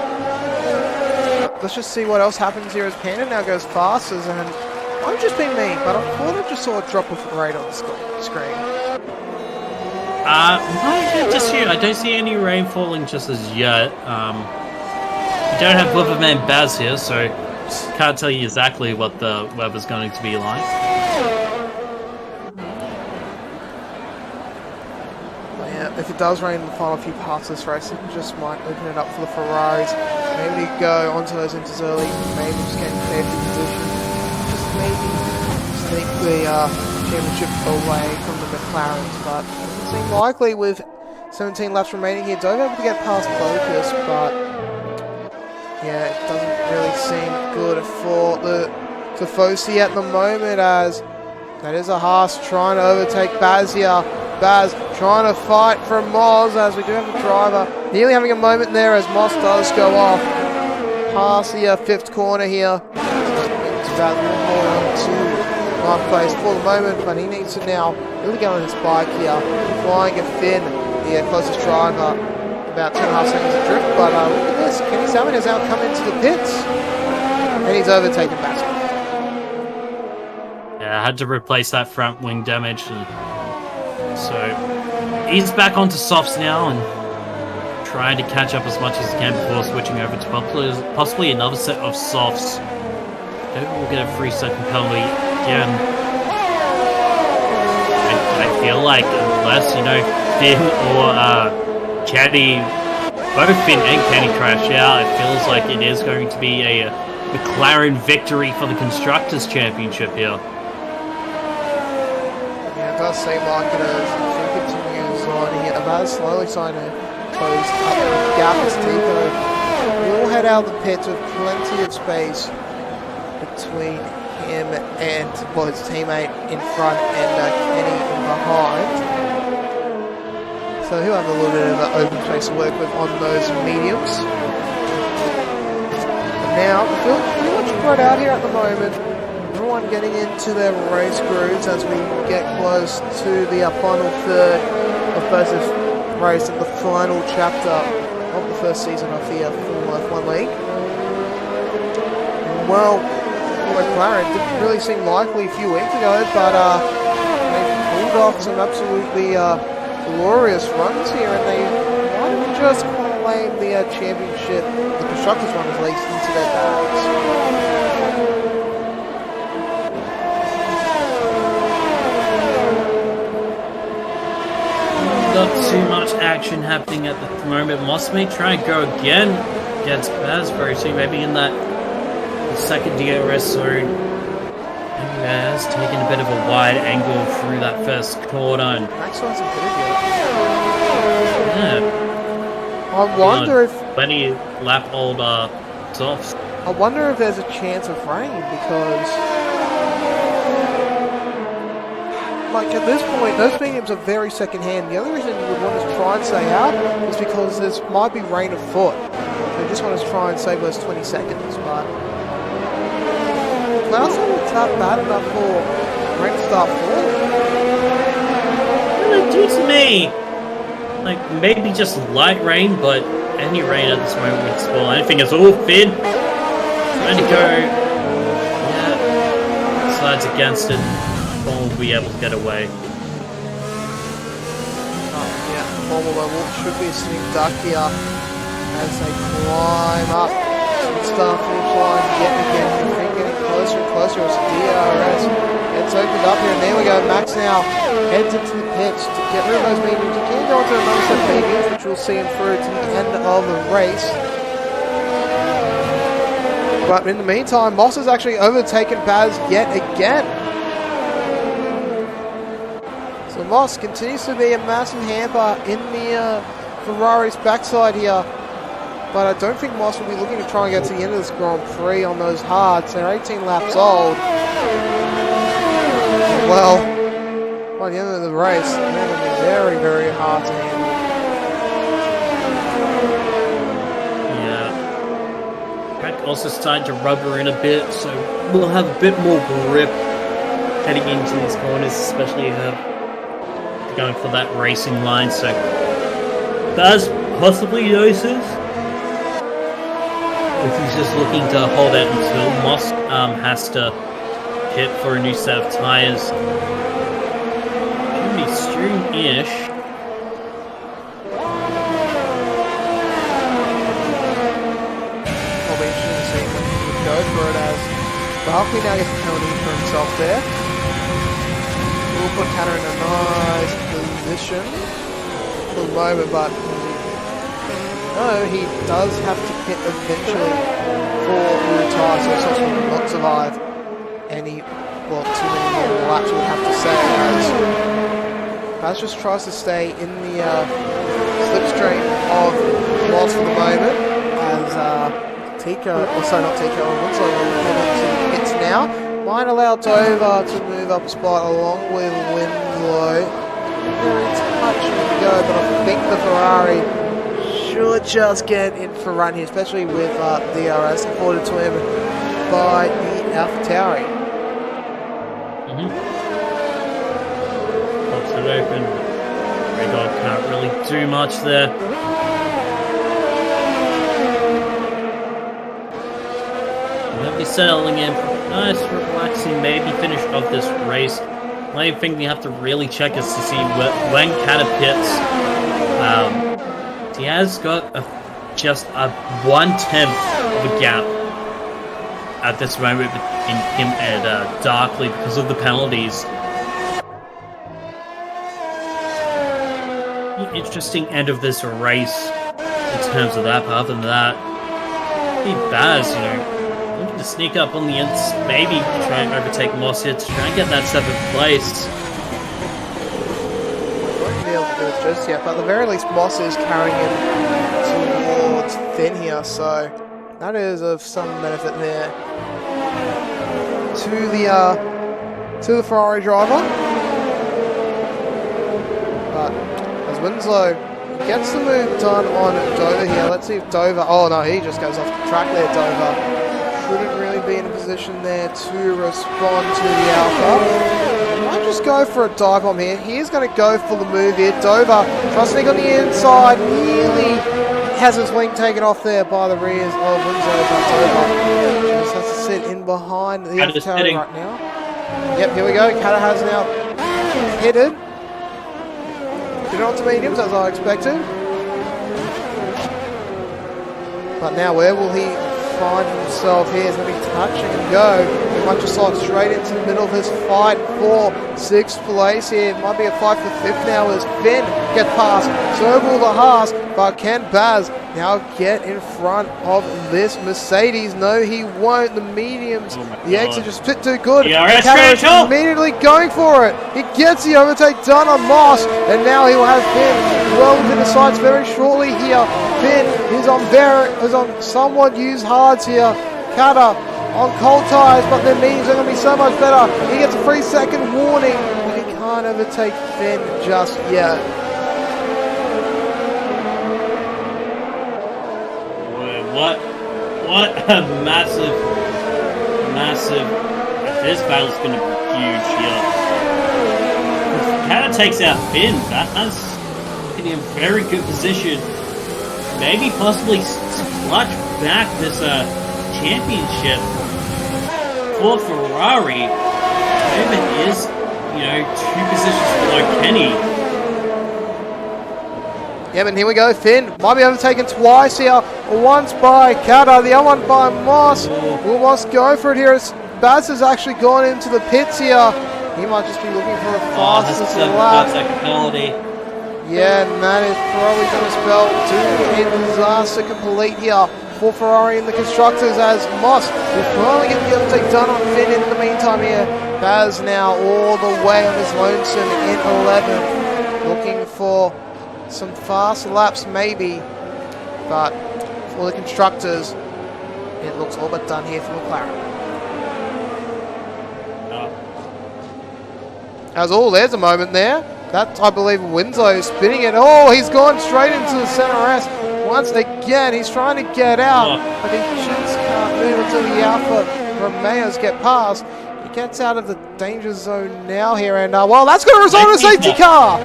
S1: let's just see what else happens here as Panda now goes fastest, and I'm just being me, but I thought I just saw a drop of rain on the screen.
S2: No, just here. I don't see any rain falling just as yet. We don't have Weatherman Baz here, so can't tell you exactly what the weather's going to be like.
S1: If it does rain in the final few parts of this race, it just might open it up for the Ferraris. Maybe go onto those inters early, maybe just get in 50 position, just maybe sneak the championship away from the McLarens, but it doesn't seem likely with 17 laps remaining here. Don't able to get past Focus, but yeah, it doesn't really seem good for the Tifosi at the moment, as that is a Haas trying to overtake Baz here. Baz trying to fight from Moz, as we do have a driver nearly having a moment there as Moss does go off. Haas here, 5th corner here. It's about to ninth place for the moment, but he needs to now really get on his bike here. Flying a Finn, the closest driver, about 2.5 seconds adrift, but look at this. Kenny Salmon has now come into the pits, and he's overtaken Baz.
S2: Yeah, I had to replace that front wing damage, and so he's back onto softs now and trying to catch up as much as he can before switching over to possibly another set of softs. Maybe we'll get a 3-second penalty again. I feel like unless, Finn or Kenny, both Finn and Kenny crash out, it feels like it is going to be a McLaren victory for the Constructors' Championship here.
S1: does seem like it as it continues on here. Baz slowly starting to close up the gap as Tico will head out of the pits with plenty of space between him and his teammate in front and Kenny in behind. So he'll have a little bit of open space to work with on those mediums. And now, I feel pretty much spread out here at the moment. Everyone getting into their race grooves as we get close to the final third of both this race and the final chapter of the first season of the Formula F1 League. Well, McLaren didn't really seem likely a few weeks ago, but they pulled off some absolutely glorious runs here, and they might have just claim the championship, the constructors one at least, into their bags.
S2: Not too much action happening at the moment. Moss may try and go again against Baz very soon, maybe in that second DRS zone. And Baz taking a bit of a wide angle through that first corner. And
S1: Max wasn't good here.
S2: yeah,
S1: I wonder if
S2: plenty lap old softs.
S1: I wonder if there's a chance of rain because, like at this point, those mediums are very second-hand. The only reason you would want to try and stay out is because there might be rain afoot. They just want to try and save those 20 seconds, but clouds don't look that bad enough for rain to start falling.
S2: Really do to me. Like maybe just light rain, but any rain at this moment would spoil anything. It's all Finn trying to go. Yeah, sides against it. Will be able to get away.
S1: Yeah, Formula Wolf should be a sitting duck here as they climb up to the start finish line yet again. They're getting closer and closer as DRS gets opened up here, and there we go. Max now heads into the pits to get rid of those mediums. He can go into another set of mediums, which will see him through to the end of the race. But in the meantime, Moss has actually overtaken Baz yet again. So Moss continues to be a massive hamper in the Ferrari's backside here. But I don't think Moss will be looking to try and get to the end of this Grand Prix on those hards. They're 18 laps old. Well, by the end of the race, they're going to be very, very hard to handle.
S2: Yeah. Track also starting to rubber in a bit, so we'll have a bit more grip heading into these corners, especially going for that racing line. So Baz possibly notices if he's just looking to hold out until Moss has to hit for a new set of tires. Should be soon-ish.
S1: I'll be interested to see if he would go for it as Barkley now gets a penalty for himself there. We'll put Tanner in a nice position for the moment, but no, he does have to hit eventually for the retire, so Sosa will not survive any, well, too many more laps, we would have to say, as Baz just tries to stay in the slipstream of Moss for the moment, as Tico, or sorry, not Tico, Alonso will head into pits now. Might allow Dover to move up a spot along with Winslow. Very touch to go, but I think the Ferrari should just get in for a run here, especially with DRS afforded to him by the AlphaTauri.
S2: Pops it open. Ray can't really do much there. We'll be settling in. Nice, relaxing, maybe finish off this race. The only thing we have to really check is to see when Kata pits. He has got just a 1/10 of a gap at this moment between him and Darkley because of the penalties. Interesting end of this race in terms of that, but other than that, Baz, looking to sneak up on the ends, maybe try and overtake Moss here to try and get that 7th place.
S1: do it just yet, but at the very least, Moss is carrying him towards Finn here, so that is of some benefit there to the Ferrari driver. But as Winslow gets the move done on Dover here, let's see if Dover, oh no, he just goes off the track there, Dover. Shouldn't really be in a position there to respond to the Alpha. Might just go for a dive bomb here. He's going to go for the move here. Dover trusting on the inside, nearly has his wing taken off there by the rears of Winslow, but Dover just has to sit in behind the Alpha right now. Yep, here we go. Kata has now headed. Did on to mediums as I expected. But now where will he find himself here? He's going to be touching and go. He might just slide straight into the middle of his fight for 6th place here. It might be a fight for 5th now as Finn gets past. So will the Haas, but can Baz now get in front of this Mercedes? No, he won't. The mediums, the X are just a bit too good. Is immediately going for it. He gets the overtake done on Moss, and now he will have Finn well within the sights very shortly here. Finn is on somewhat used hards here. Kata on cold tyres, but their mediums are going to be so much better. He gets a 3-second warning, but he can't overtake Finn just yet.
S2: What a massive, this battle's going to be huge here. If Kata takes out Finn, that's in a very good position. Maybe possibly clutch back this championship for Ferrari. Even is, 2 positions below Kenny.
S1: Yep, and here we go. Finn might be overtaken twice here. Once by Kata, the other one by Moss. Will Moss go for it here as Baz has actually gone into the pits here. He might just be looking for a fastest lap. Yeah, and that is probably going to spell doom and disaster complete here for Ferrari and the constructors as Moss will finally get the overtake done on Finn in the meantime here. Baz now all the way on his lonesome in 11th, looking for some fast laps maybe, but for the constructors, it looks all but done here for McLaren. There's a moment there. That, I believe, Winslow spinning it. Oh, he's gone straight into the center S. Once again, he's trying to get out, but he just can't move until the Alpha Romeos get past. He gets out of the danger zone now here, and well, that's going to result in a safety car.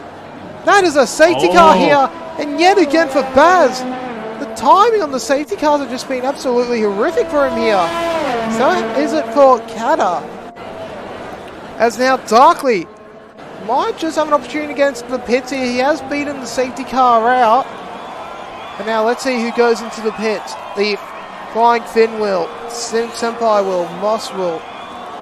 S1: That is a safety car here, and yet again for Baz. The timing on the safety cars have just been absolutely horrific for him here. So is it for Kata. As now Darkley might just have an opportunity against the pits here. He has beaten the safety car out. And now let's see who goes into the pits. The Flying Finn will, Senpai will, Moss will,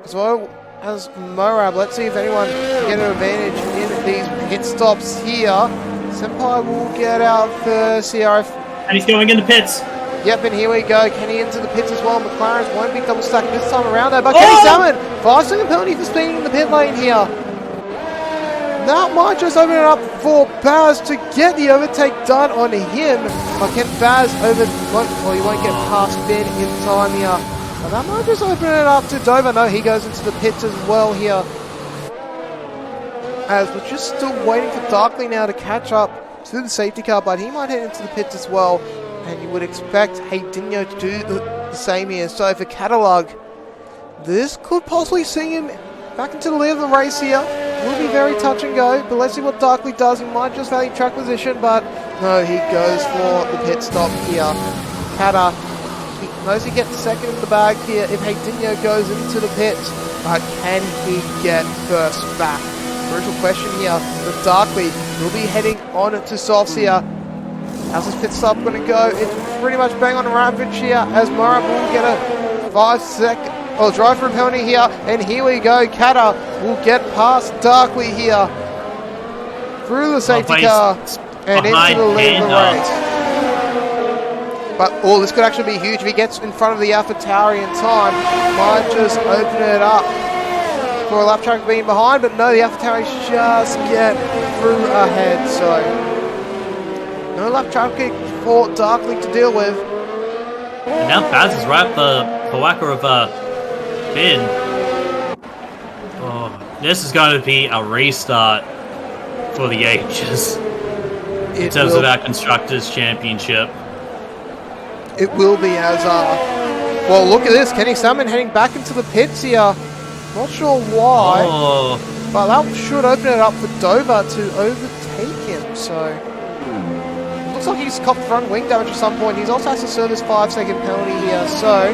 S1: as well as Morab. Let's see if anyone can get an advantage in these pit stops here. Senpai will get out first here.
S2: And he's going in the pits.
S1: Yep, and here we go. Kenny into the pits as well. McLaren's won't be double stacked this time around though. But Kenny Salmon, 5-second penalty for speeding in the pit lane here. That might just open it up for Baz to get the overtake done on him. But can Baz well, he won't get past Finn in time here. But that might just open it up to Dover. No, he goes into the pits as well here. As we're just still waiting for Darkley now to catch up to the safety car, but he might head into the pits as well. And you would expect Heydinho to do the same here. So for Catalog, this could possibly see him back into the lead of the race here. Will be very touch and go, but let's see what Darkley does. He might just value track position, but no, he goes for the pit stop here. Kata, he knows he gets second in the bag here if Heydinho goes into the pits, but can he get first back? Crucial question here, but Darkley will be heading on to softs here. How's this pit stop going to go? It's pretty much bang on the rampage here as Morab will get a 5-second drive for a penalty here, and here we go. Kata will get past Darkley here through the safety car and into the lead of the race. But this could actually be huge if he gets in front of the AlphaTauri in time. Might just open it up for a lap track being behind, but no, the AlphaTauri just get through ahead, so no lap traffic for Darkly to deal with.
S2: And now Baz is right up the whacker of Finn. Oh, this is going to be a restart for the ages in terms of our Constructors' Championship.
S1: It will be as, well, look at this. Kenny Salmon heading back into the pits here. Not sure why, but that should open it up for Dover to overtake him. So, looks like he's copped front wing damage at some point. He's also has to serve his 5-second penalty here. So,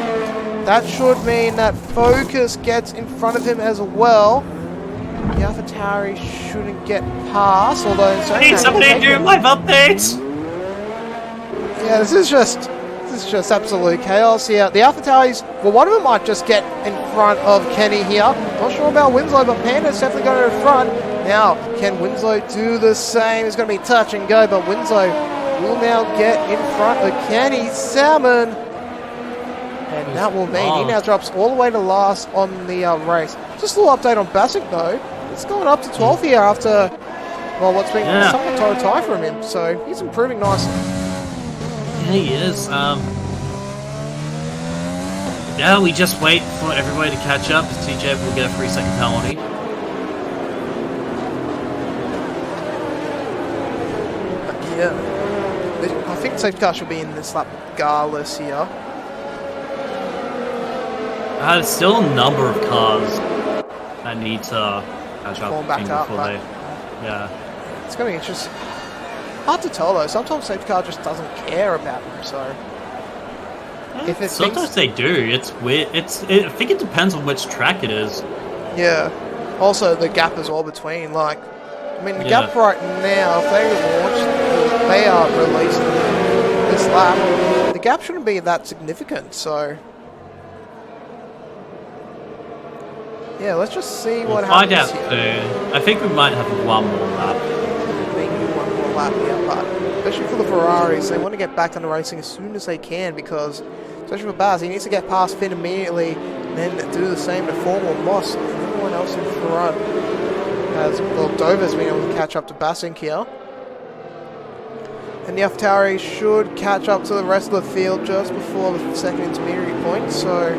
S1: that should mean that Focus gets in front of him as well. The AlphaTauri shouldn't get past, although in saying
S2: Need somebody to do live updates!
S1: Yeah, this is just absolute chaos here. The AlphaTauris, well, one of them might just get in front of Kenny here. Not sure about Winslow, but Panda's definitely going in front. Now, can Winslow do the same? It's going to be touch and go, but Winslow will now get in front of Kenny Salmon. And that will mean he now drops all the way to last on the race. Just a little update on Bassick, though. It's going up to 12th here after, well, what's been somewhat total tie from him. So he's improving nicely.
S2: Yeah, he is. Now we just wait for everybody to catch up. TJ will get a 3-second penalty.
S1: Yeah. I think safety car should be in this lap regardless here.
S2: There's still a number of cars that need to catch up.
S1: Back up,
S2: before they, yeah.
S1: It's going to be interesting. Hard to tell though. Sometimes safety car just doesn't care about them. So if it
S2: sometimes they do. It's weird. I think it depends on which track it is.
S1: Yeah. Also the gap as well between. Like, I mean, the gap right now, if they launch, they are released this lap. The gap shouldn't be that significant. So yeah, let's just see what happens.
S2: Find out soon. I think we might have one more lap.
S1: Lap here, but especially for the Ferraris, they want to get back into racing as soon as they can because, especially for Baz, he needs to get past Finn immediately and then do the same to Formal Moss and everyone else in front. As well, Dover's been able to catch up to Bassink here. And the AlphaTauri should catch up to the rest of the field just before the second intermediate point, so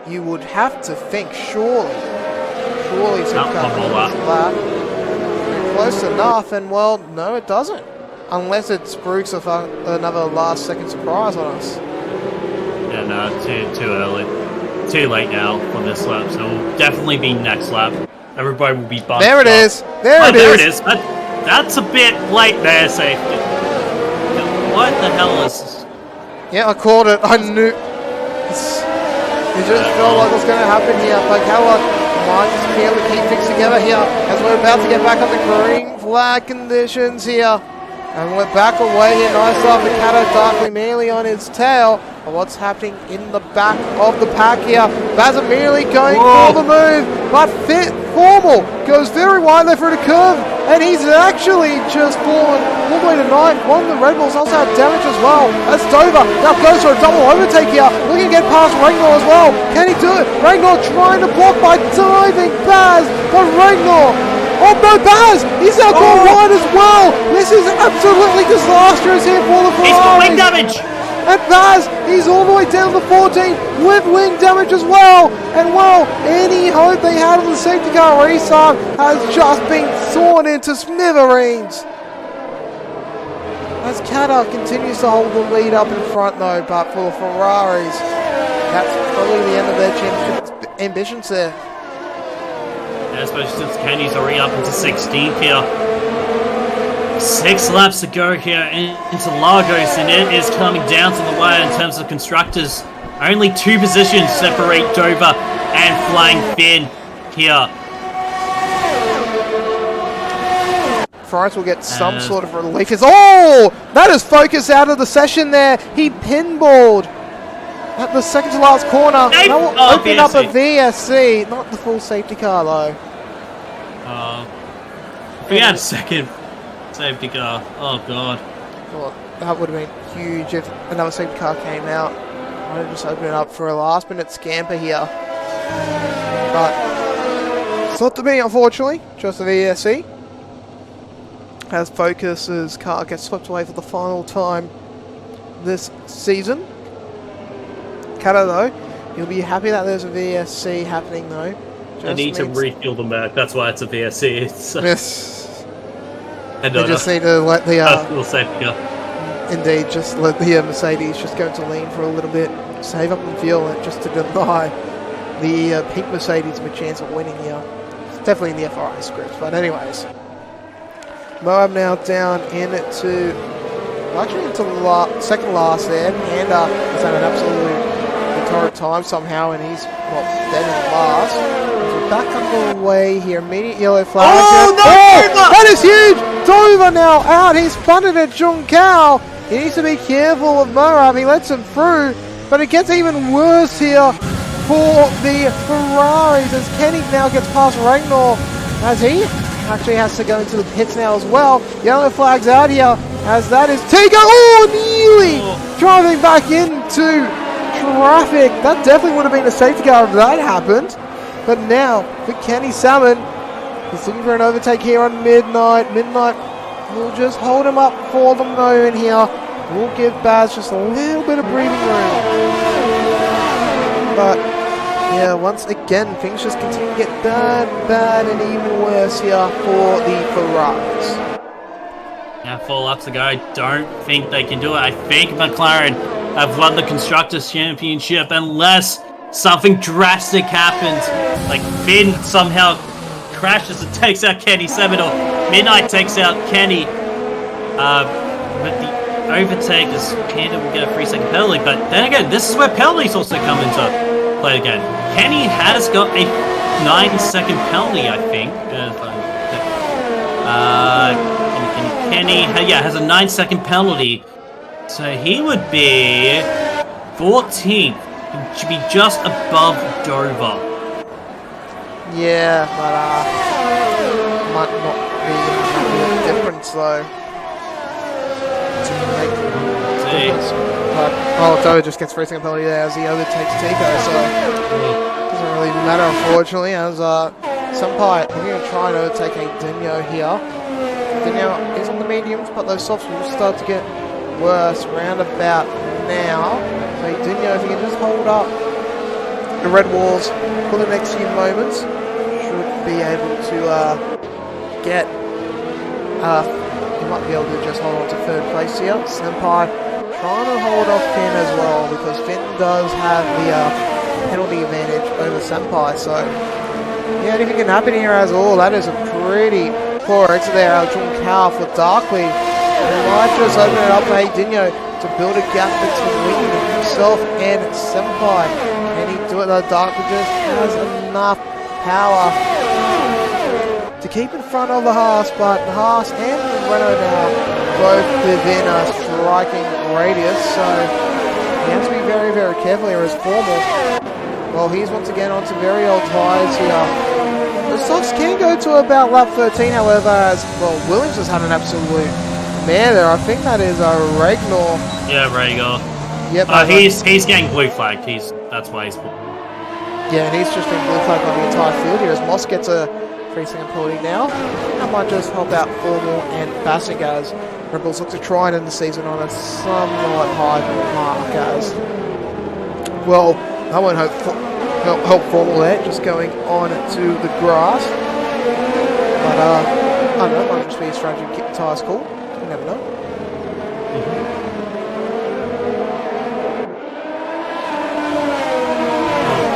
S1: you would have to think, surely to catch up this lap. Close enough, and well, no, it doesn't. Unless it spooks another last-second surprise on us.
S2: Yeah, no, too early. Too late now for this lap, so it'll definitely be next lap. Everybody will be bumped.
S1: There it is! There it is!
S2: That's a bit late there, safety. What the hell is this?
S1: Yeah, I called it. I knew. It just felt like what's going to happen here. But Keller might just be able to keep things together here as we're about to get back on the green flag conditions here. And we're back away here. Nice off the Cato Darkly merely on his tail. But what's happening in the back of the pack here? Baz immediately going for the move. But Formal goes very wide there through the curve. And he's actually just fallen all the way to 9th. One of the Red Bulls also had damage as well. That's Dover. Now goes for a double overtake here. Looking to get past Ragnar as well. Can he do it? Ragnar trying to block by diving Baz. But Ragnar. Oh no, Baz! He's now gone wide as well! This is absolutely disastrous here for the Ferraris!
S2: He's got wing damage!
S1: And Baz, he's all the way down to 14 with wing damage as well! And well, any hope they had on the safety car restart has just been sawn into smithereens! As Kata continues to hold the lead up in front though, but for the Ferraris, that's probably the end of their championship ambitions there.
S2: Yeah, especially since Kenny's already up into 16th here. 6 laps to go here into Lagos, and it is coming down to the wire in terms of constructors. Only 2 positions separate Dover and Flying Finn here.
S1: Ferraris will get some sort of relief. Oh! That is Focus out of the session there. He pinballed at the second to last corner. That will open up a VSC. Not the full safety car though.
S2: If we had second safety car, oh god.
S1: Well, that would have been huge if another safety car came out. I would have just opened it up for a last minute scamper here. But it's not to be, unfortunately. Just a VSC. as Focus's car gets swept away for the final time this season. Kata, though, you'll be happy that there's a VSC happening, though.
S2: I need to refuel them back. That's why it's a VSC. It's,
S1: yes.
S2: And
S1: they just need to let the...
S2: we'll save go.
S1: Indeed, just let the Mercedes just go to lean for a little bit, save up on fuel, and just to deny the pink Mercedes a chance of winning here. It's definitely in the FRI script, but anyways. Moab now down into... Actually into the second last there. Panda has had an absolute torrid time somehow, and he's, well, dead in the last. So back underway here, immediate yellow flag.
S2: Oh, no!
S1: Oh, that is huge! Dover now out, he's funded at Junkao. He needs to be careful of Moab, he lets him through, but it gets even worse here for the Ferraris as Kenny now gets past Ragnar as he actually has to go into the pits now as well. Yellow flags out here as that is Tiga. Oh, nearly driving back into traffic. That definitely would have been a safety car if that happened. But now for Kenny Salmon, he's looking for an overtake here on Midnight. Midnight will just hold him up for the moment here. We'll give Baz just a little bit of breathing room. But yeah, once again, things just continue to get bad, and even worse here for the Ferraris.
S2: Now 4 laps to go. I don't think they can do it. I think McLaren have won the Constructors' Championship unless something drastic happens. Like Finn somehow crashes and takes out Kenny Salmon, or Midnight takes out Kenny. But the overtake is Panda will get a 3-second penalty. But then again, this is where penalties also come into play again. Kenny has got a 9-second penalty, I think. Kenny has a 9-second penalty. So he would be 14th. He should be just above Dover.
S1: Yeah, but might not be a difference though. To make the difference. But Dover just gets 3-second penalty there as he overtakes Tico, so it doesn't really matter unfortunately as Senpai looking to try and overtake a Dinho here. Dinho is on the mediums, but those softs will start to get worse round about now. So Dinho, if he can just hold up the red walls for the next few moments, should be able to get he might be able to just hold on to third place here. Senpai trying to hold off Finn as well, because Finn does have the penalty advantage over Senpai, so yeah, anything can happen here as all. That is a pretty poor exit there out of Junkao for Darkly. He might just open it up for Dinho to build a gap between himself and Senpai. Can he do it though? Darkly just has enough power to keep in front of the Haas, but the Haas and the Renault now both within a striking radius, so he has to be very, very careful here as Formal. Well, he's once again onto very old tyres here. The softs can go to about lap 13, however, as well, Williams has had an absolute mare there. I think that is Ragnar.
S2: Yeah, Rhaegar.
S1: Yep.
S2: He's getting blue flagged. That's why he's.
S1: Yeah, and he's just been blue flagged on the entire field here as Moss gets a 3-second penalty now. That might just help out Formal and Bassing as Red Bulls look to try and end the season on a somewhat high mark as well. I won't help Formal there, just going on to the grass. But I don't know, might just be a strategy to keep the tyres cool. You never know.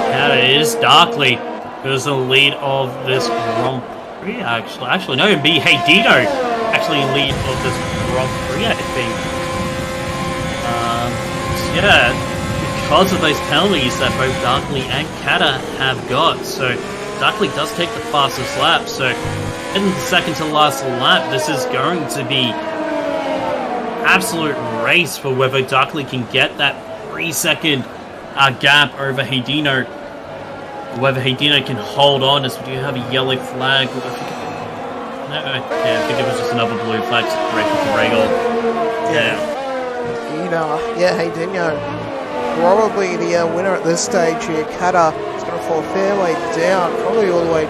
S2: Yeah, it is Darkly who's the lead of this Grand Prix, actually no, it'd be Dino actually in lead of this Grand Prix, I think. Because of those penalties that both Darkly and Kata have got, so Darkly does take the fastest lap, so in the second to last lap, this is going to be absolute race for whether Darkly can get that 3-second gap over Dino. Whether Dino can hold on as we do have a yellow flag. I think it was just another blue flag for Regal.
S1: Dino. Probably the winner at this stage here. Kata is going to fall a fair way down, probably all the way.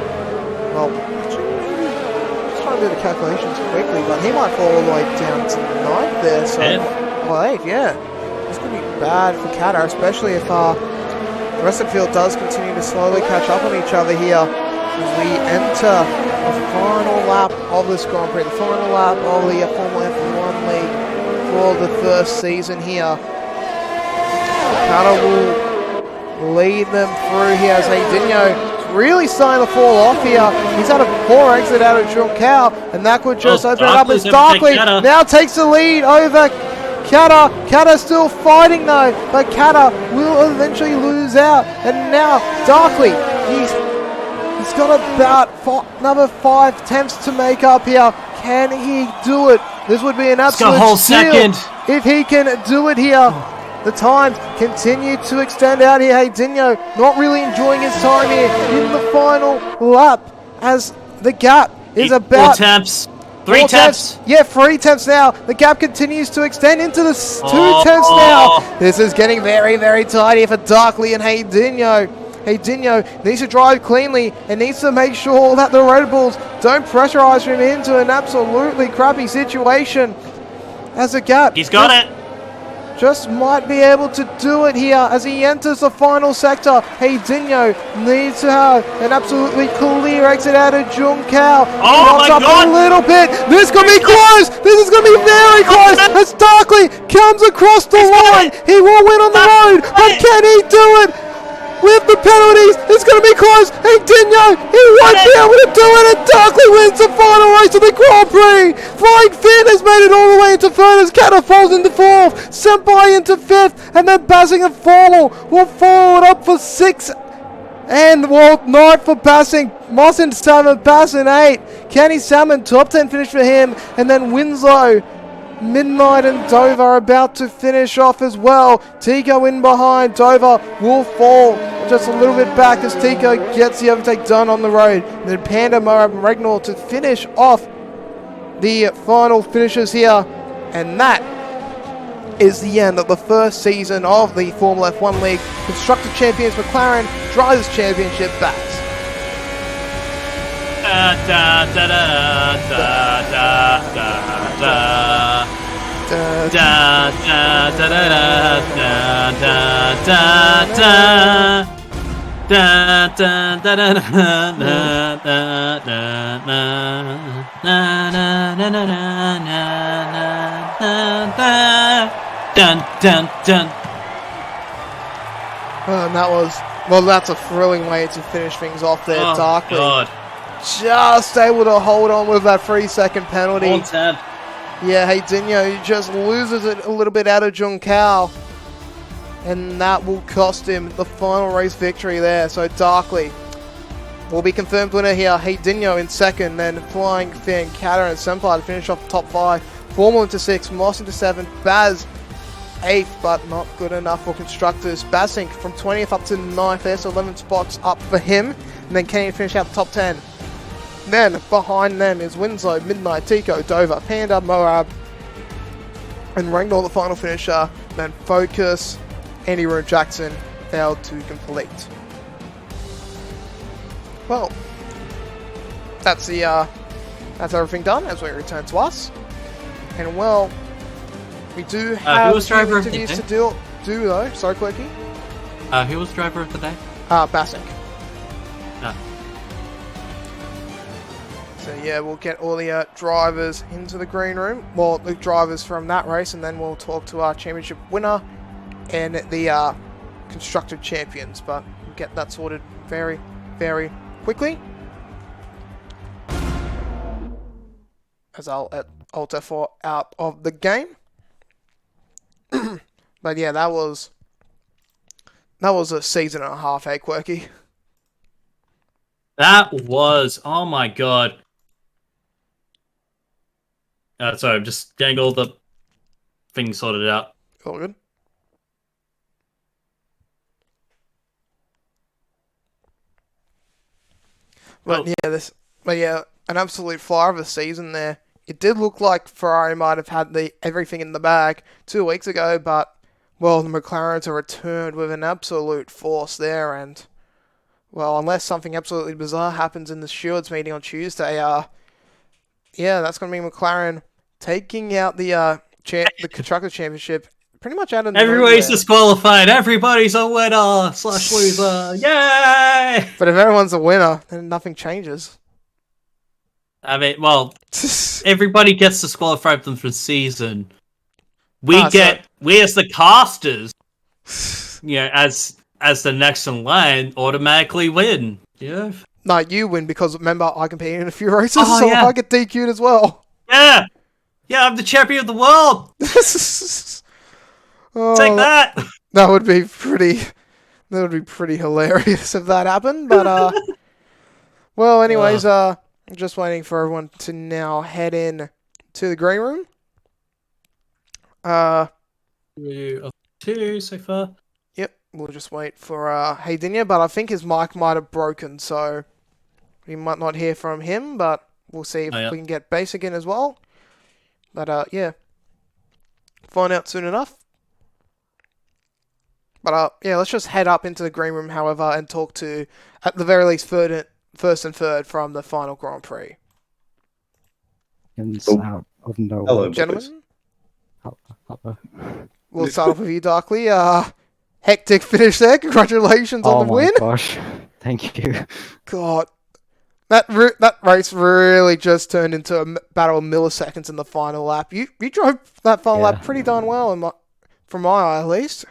S1: Well, just trying trying to do the calculations quickly, but he might fall all the way down to 9th there. So, well, 8th, yeah. This could be bad for Kata, especially if the rest of the field does continue to slowly catch up on each other here as we enter the final lap of this Grand Prix, the final lap of the Formula F1 League for the first season here. Kata will lead them through here as Heidinho really starting to fall off here. He's had a poor exit out of Juncal, and that could just open it up as Darkley now takes the lead over Kata. Kata still fighting though, but Kata will eventually lose out. And now Darkley, he's got about another 5 attempts to make up here. Can he do it? This would be an absolute steal if he can do it here. The times continue to extend out here. Heidinho not really enjoying his time here in the final lap as the gap is about
S2: 4 attempts. 3 attempts.
S1: Yeah, 3 attempts now. The gap continues to extend into the 2 attempts now. This is getting very, very tight here for Darkley and Heidinho. Heidinho needs to drive cleanly and needs to make sure that the Red Bulls don't pressurize him into an absolutely crappy situation. As a gap,
S2: he's got it.
S1: Just might be able to do it here as he enters the final sector. Heidinho needs to have an absolutely clear exit out of Juncal.
S2: Oh my God!
S1: A little bit. This is going to be close. This is going to be very close as Darkley comes across the line. He will win on the road, but can he do it? With the penalties, it's going to be close. Heidinho, he won't be able to do it, and Darkley wins the final race of the Grand Prix. Flying Finn has made it all the way into 3rd as Kata falls into 4th, Senpai into 5th, and then Basing and Formal will follow it up for 6th. And well, 9th for Basing, Moss in 7th, Bass in 8th. Kenny Salmon, top 10 finish for him, and then Winslow, Midnight and Dover are about to finish off as well. Tico in behind. Dover will fall just a little bit back as Tico gets the overtake done on the road. And then Panda, Moab and Regnor to finish off the final finishes here. And that is the end of the first season of the Formula F1 League. Constructor Champions McLaren, Drivers Championship backs. And that was, well, that's a thrilling way to finish things off there, Darkley.
S2: God.
S1: Just able to hold on with that 3-second penalty.
S2: 110.
S1: Yeah, Heidinho just loses it a little bit out of Juncal. And that will cost him the final race victory there. So Darkley will be confirmed winner here. Heidinho in 2nd, then Flying Finn, Kata and Senpai to finish off the top 5. Formal into 6th, Moss into 7th, Baz 8th, but not good enough for Constructors. Basink from 20th up to 9th there, so 11 spots up for him. And then Kenny finish out the top 10. Then behind them is Winslow, Midnight, Tico, Dover, Panda, Moab, and Rangdor the final finisher. Then Focus, Andy Rowe Jackson failed to complete. Well, that's everything done as we return to us. And well, we do have interviews to do though. Sorry, Quirky.
S2: Who was driver of the day?
S1: Bassick. So yeah, we'll get all the drivers into the green room. Well, the drivers from that race, and then we'll talk to our championship winner and the constructor champions. But we'll get that sorted very, very quickly. As I'll Alt F4 out of the game. But yeah, that was a season and a half, eh, Quirky?
S2: That was, oh my god. Sorry, I'm just getting all the things sorted out.
S1: All good. But yeah, an absolute flyer of a season there. It did look like Ferrari might have had everything in the bag 2 weeks ago, but well, the McLarens are returned with an absolute force there, and well, unless something absolutely bizarre happens in the stewards meeting on Tuesday, yeah, that's going to be McLaren taking out the Constructors' Championship pretty much out of
S2: Everybody's
S1: nowhere.
S2: disqualified. Everybody's a winner / loser. Yay!
S1: But if everyone's a winner, then nothing changes.
S2: I mean, well, everybody gets disqualified from the season. We as the casters, as the next in line, automatically win. Yeah.
S1: No, you win because remember I competed in a few races,
S2: Oh,
S1: so
S2: yeah.
S1: I get DQ'd as well.
S2: Yeah, I'm the champion of the world. Take that.
S1: That would be pretty. That would be pretty hilarious if that happened. But well, anyways, I'm just waiting for everyone to now head in to the green room.
S2: 2 so far.
S1: Yep, we'll just wait for Haydinia, but I think his mic might have broken, so we might not hear from him, but we'll see if we can get Basic in as well. But yeah, find out soon enough. But yeah, let's just head up into the green room, however, and talk to, at the very least, first and third from the final Grand Prix.
S3: Hello,
S1: gentlemen.
S3: Hello.
S1: We'll start off with you, Darkly. Hectic finish there. Congratulations on the win.
S3: Oh my gosh, thank you.
S1: God, that race really just turned into a battle of milliseconds in the final lap. You drove that final lap pretty darn well, from my eye at least.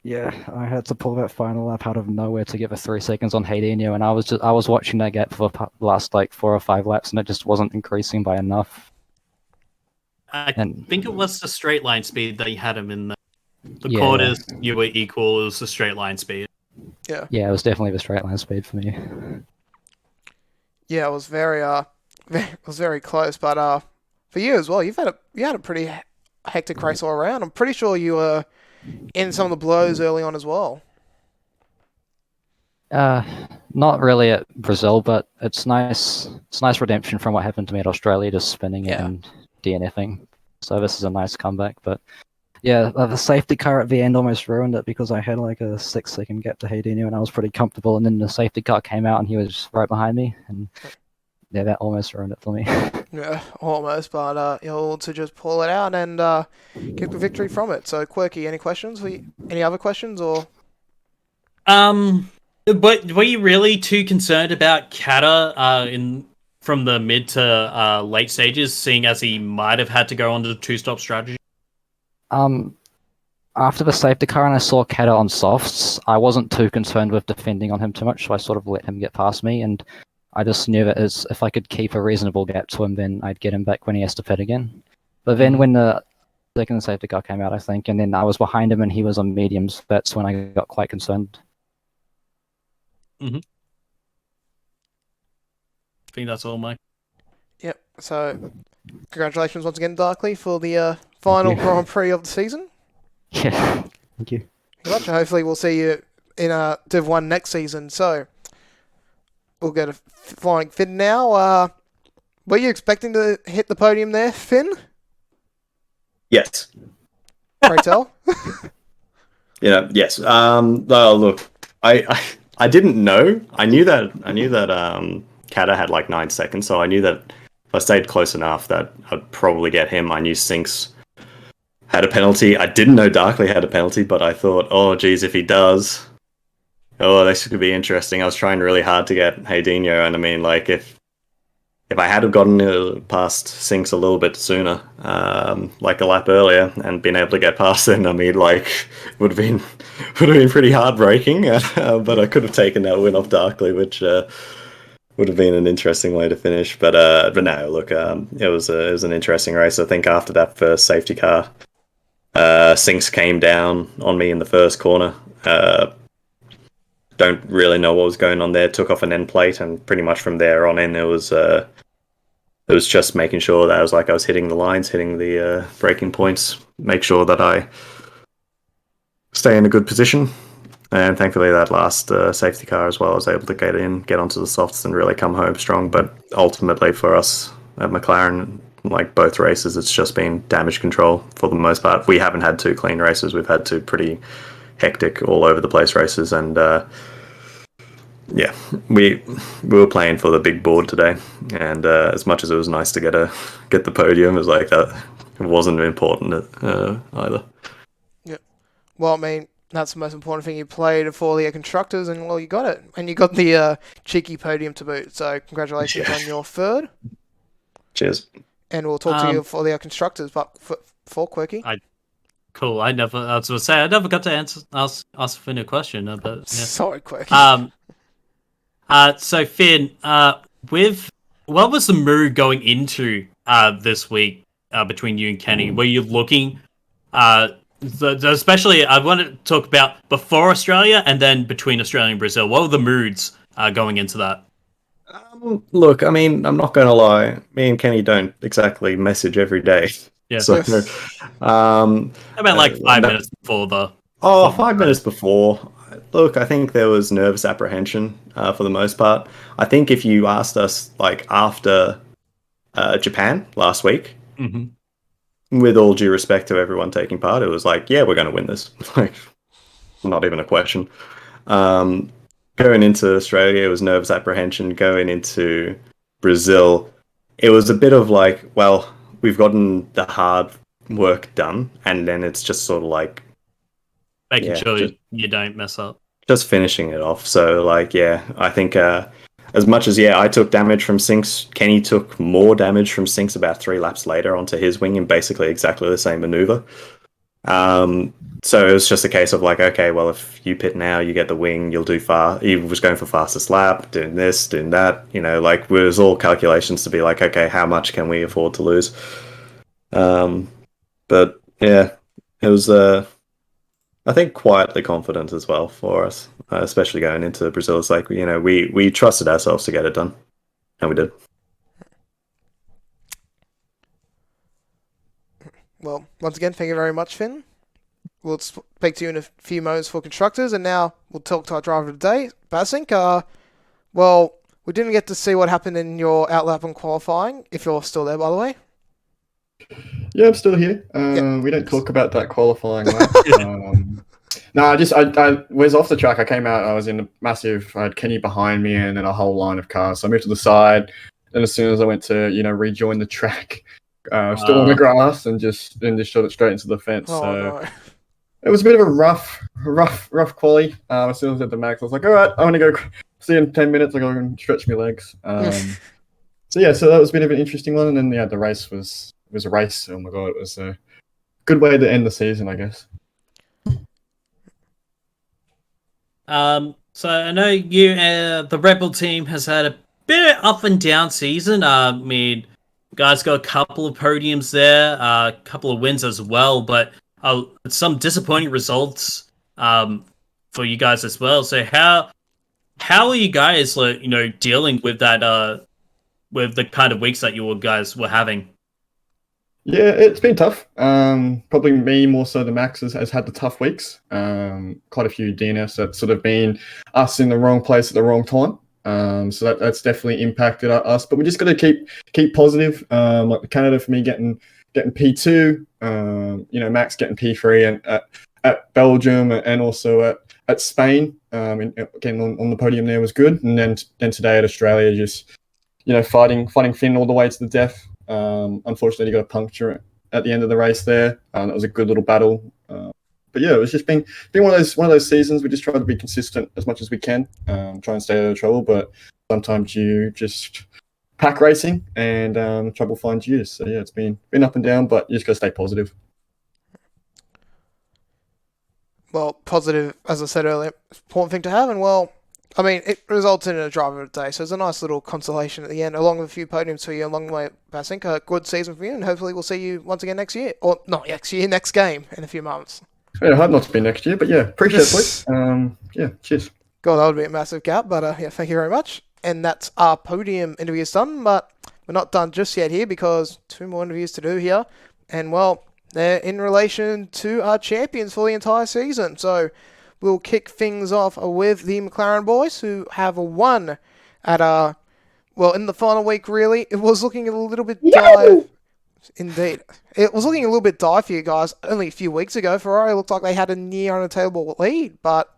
S3: Yeah, I had to pull that final lap out of nowhere to give a 3 seconds on Haydenio, and I was watching that gap for the last 4 or 5 laps, and it just wasn't increasing by enough.
S2: I think it was the straight line speed that you had him in the quarters. You were equal. It was the straight line speed.
S1: Yeah.
S3: Yeah, it was definitely the straight line speed for me.
S1: Yeah, it was very close. But for you as well, you had a pretty hectic race all around. I'm pretty sure you were in some of the blows early on as well.
S3: Not really at Brazil, but it's nice. It's nice redemption from what happened to me at Australia, just spinning it and DNFing. So this is a nice comeback. But yeah, the safety car at the end almost ruined it because I had like a 6-second gap to Haydenio, and I was pretty comfortable. And then the safety car came out, and he was right behind me, and yeah, that almost ruined it for me.
S1: Yeah, almost, but you're able to just pull it out and get the victory from it. So, Quirky, any questions? Any other questions, or?
S2: But were you really too concerned about Kata from the mid to late stages, seeing as he might have had to go on to the 2-stop strategy?
S3: After the safety car and I saw Kata on softs, I wasn't too concerned with defending on him too much, so I sort of let him get past me, and I just knew that if I could keep a reasonable gap to him, then I'd get him back when he has to pit again. But then when the second safety car came out, I think, and then I was behind him and he was on mediums, that's when I got quite concerned.
S2: I think that's all, Mike. Yep,
S1: so congratulations once again, Darkly, for the final Grand Prix of the season.
S3: Yeah, thank you.
S1: Hopefully we'll see you in Div 1 next season, so we'll get a flying Finn now. Were you expecting to hit the podium there, Finn?
S4: Yes.
S1: Pray tell.
S4: Yes. Look, I didn't know. I knew that Kata had like 9 seconds, so I knew that if I stayed close enough that I'd probably get him. I knew Sinks had a penalty. I didn't know Darkly had a penalty, but I thought, oh geez, if he does, this could be interesting. I was trying really hard to get Haydenio, and I mean, like, if I had have gotten past Sinks a little bit sooner, like a lap earlier, and been able to get past him, I mean, like, would have been pretty heartbreaking. But I could have taken that win off Darkly, which would have been an interesting way to finish. But no, look, it was an interesting race. I think after that first safety car, Sinks came down on me in the first corner. Don't really know what was going on there. Took off an end plate, and pretty much from there on in, it was just making sure that I was hitting the lines, hitting the braking points, make sure that I stay in a good position. And thankfully, that last safety car as well, I was able to get onto the softs and really come home strong. But ultimately, for us at McLaren, like both races, it's just been damage control for the most part. We haven't had 2 clean races. We've had 2 pretty hectic, all over the place races, and Yeah, we were playing for the big board today, and as much as it was nice to get the podium, it was like that. It wasn't important either.
S1: Yeah. Well, I mean, that's the most important thing. You played for the constructors, and well, you got it, and you got the cheeky podium to boot. So congratulations on your third.
S4: Cheers.
S1: And we'll talk to you for the constructors. But for Quirky,
S2: Cool. I was going to say I never got to ask Finn a question, but yeah.
S1: Sorry, Quirky.
S2: So Finn, with what was the mood going into this week between you and Kenny? Were you looking, especially I want to talk about before Australia and then between Australia and Brazil. What were the moods going into that?
S4: Look, I mean, I'm not going to lie. Me and Kenny don't exactly message every day.
S2: Yeah.
S4: So,
S2: about like 5 minutes before the.
S4: 5 minutes before. Look, I think there was nervous apprehension for the most part. I think if you asked us like after Japan last week, with all due respect to everyone taking part, it was like, yeah, we're going to win this. Like, not even a question. Going into Australia, it was nervous apprehension. Going into Brazil, it was a bit of like, well, we've gotten the hard work done, and then it's just sort of like
S2: making sure you don't mess up.
S4: Just finishing it off. So, like, yeah, I think as much as, I took damage from Sinks, Kenny took more damage from Sinks about 3 laps later onto his wing in basically exactly the same maneuver. So it was just a case of like, okay, well, if you pit now, you get the wing, you'll do far. He was going for fastest lap, doing this, doing that. Like, it was all calculations to be like, okay, how much can we afford to lose? But yeah, it was, I think, quietly confident as well for us, especially going into Brazil. It's like, we trusted ourselves to get it done, and we did.
S1: Well, once again, thank you very much, Finn. We'll speak to you in a few moments for constructors, and now we'll talk to our driver of the day, Basink. Well, we didn't get to see what happened in your outlap and qualifying, if you're still there, by the way.
S5: Yeah, I'm still here. We don't talk about that qualifying lap. No, I was off the track. I came out, I was in a massive, I had Kenny behind me and then a whole line of cars. So I moved to the side. And as soon as I went to, rejoin the track, still on the grass and just shot it straight into the fence. No. It was a bit of a rough quali. As soon as I hit the max, I was like, all right, I want to go see you in 10 minutes. I go and stretch my legs. So that was a bit of an interesting one. And then, the race was a race. Oh my God, it was a good way to end the season, I guess.
S2: So I know you, the Rebel team has had a bit of up and down season. I mean, you guys got a couple of podiums there, a couple of wins as well, but some disappointing results for you guys as well. So how are you guys, dealing with that, with the kind of weeks that you guys were having?
S5: Yeah, it's been tough. Probably me more so than Max has had the tough weeks. Quite a few DNFs that sort of been us in the wrong place at the wrong time. So that's definitely impacted us. But we just got to keep positive. Like Canada for me getting P2. Max getting P3 and at Belgium and also at Spain. Getting on the podium there was good. And then today at Australia, just fighting Finn all the way to the death. Unfortunately, he got a puncture at the end of the race there. That was a good little battle. But yeah, it was just been one of those seasons. We just try to be consistent as much as we can, try and stay out of trouble. But sometimes you just pack racing and trouble finds you. So yeah, it's been up and down, but you just got to stay positive.
S1: Well, positive, as I said earlier, important thing to have, and well, I mean, it results in a driver of the day, so it's a nice little consolation at the end, along with a few podiums for you along the way, Basink. A good season for you, and hopefully we'll see you once again next year. Or not next year, next game in a few months.
S5: Yeah, I hope not to be next year, but yeah, appreciate it, please. Yeah, cheers.
S1: God, that would be a massive gap, but yeah, thank you very much. And that's our podium interviews done, but we're not done just yet here because 2 more interviews to do here. And well, they're in relation to our champions for the entire season. So we'll kick things off with the McLaren boys, who have won at in the final week, really. It was looking a little bit dire. Indeed. It was looking a little bit dire for you guys only a few weeks ago. Ferrari looked like they had a near unattainable lead, but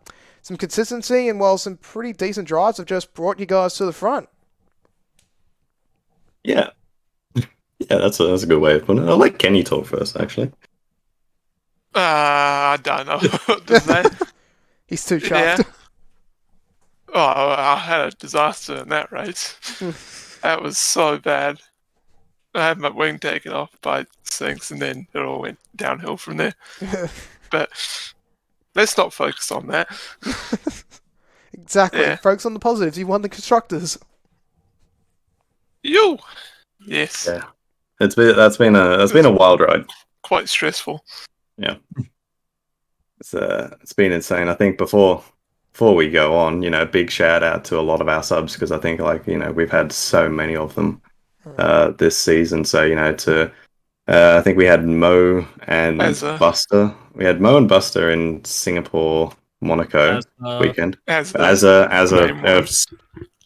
S1: some consistency and, well, some pretty decent drives have just brought you guys to the front.
S4: Yeah. Yeah, that's a good way of putting it. I'll let Kenny talk first, actually.
S6: I don't know what to say.
S1: He's too chuffed.
S6: Yeah. Oh, I had a disaster in that race. That was so bad. I had my wing taken off by Sinks, and then it all went downhill from there. But let's not focus on that.
S1: Exactly.
S6: Yeah.
S1: Focus on the positives. You won the constructors.
S6: You. Yes.
S4: Yeah. That's been a wild ride.
S6: Quite stressful.
S4: Yeah. It's been insane. I think before we go on, big shout out to a lot of our subs, because I think we've had so many of them this season. So I think we had Mo and Buster. We had Mo and Buster in Singapore, Monaco weekend.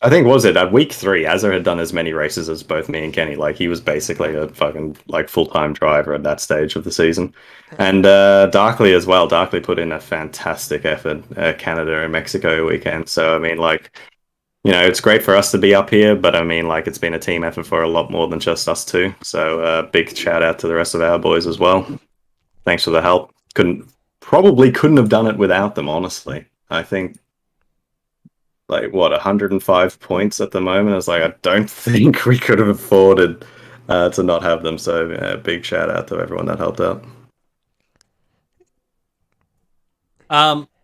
S4: I think, was it at week 3, Azza had done as many races as both me and Kenny. Like, he was basically a fucking full-time driver at that stage of the season. And Darkly as well. Darkly put in a fantastic effort, Canada and Mexico weekend. So, I mean, it's great for us to be up here, but I mean, it's been a team effort for a lot more than just us two. So, big shout out to the rest of our boys as well. Thanks for the help. Probably couldn't have done it without them, honestly. I think 105 points at the moment. It's I don't think we could have afforded to not have them. So big shout out to everyone that helped out.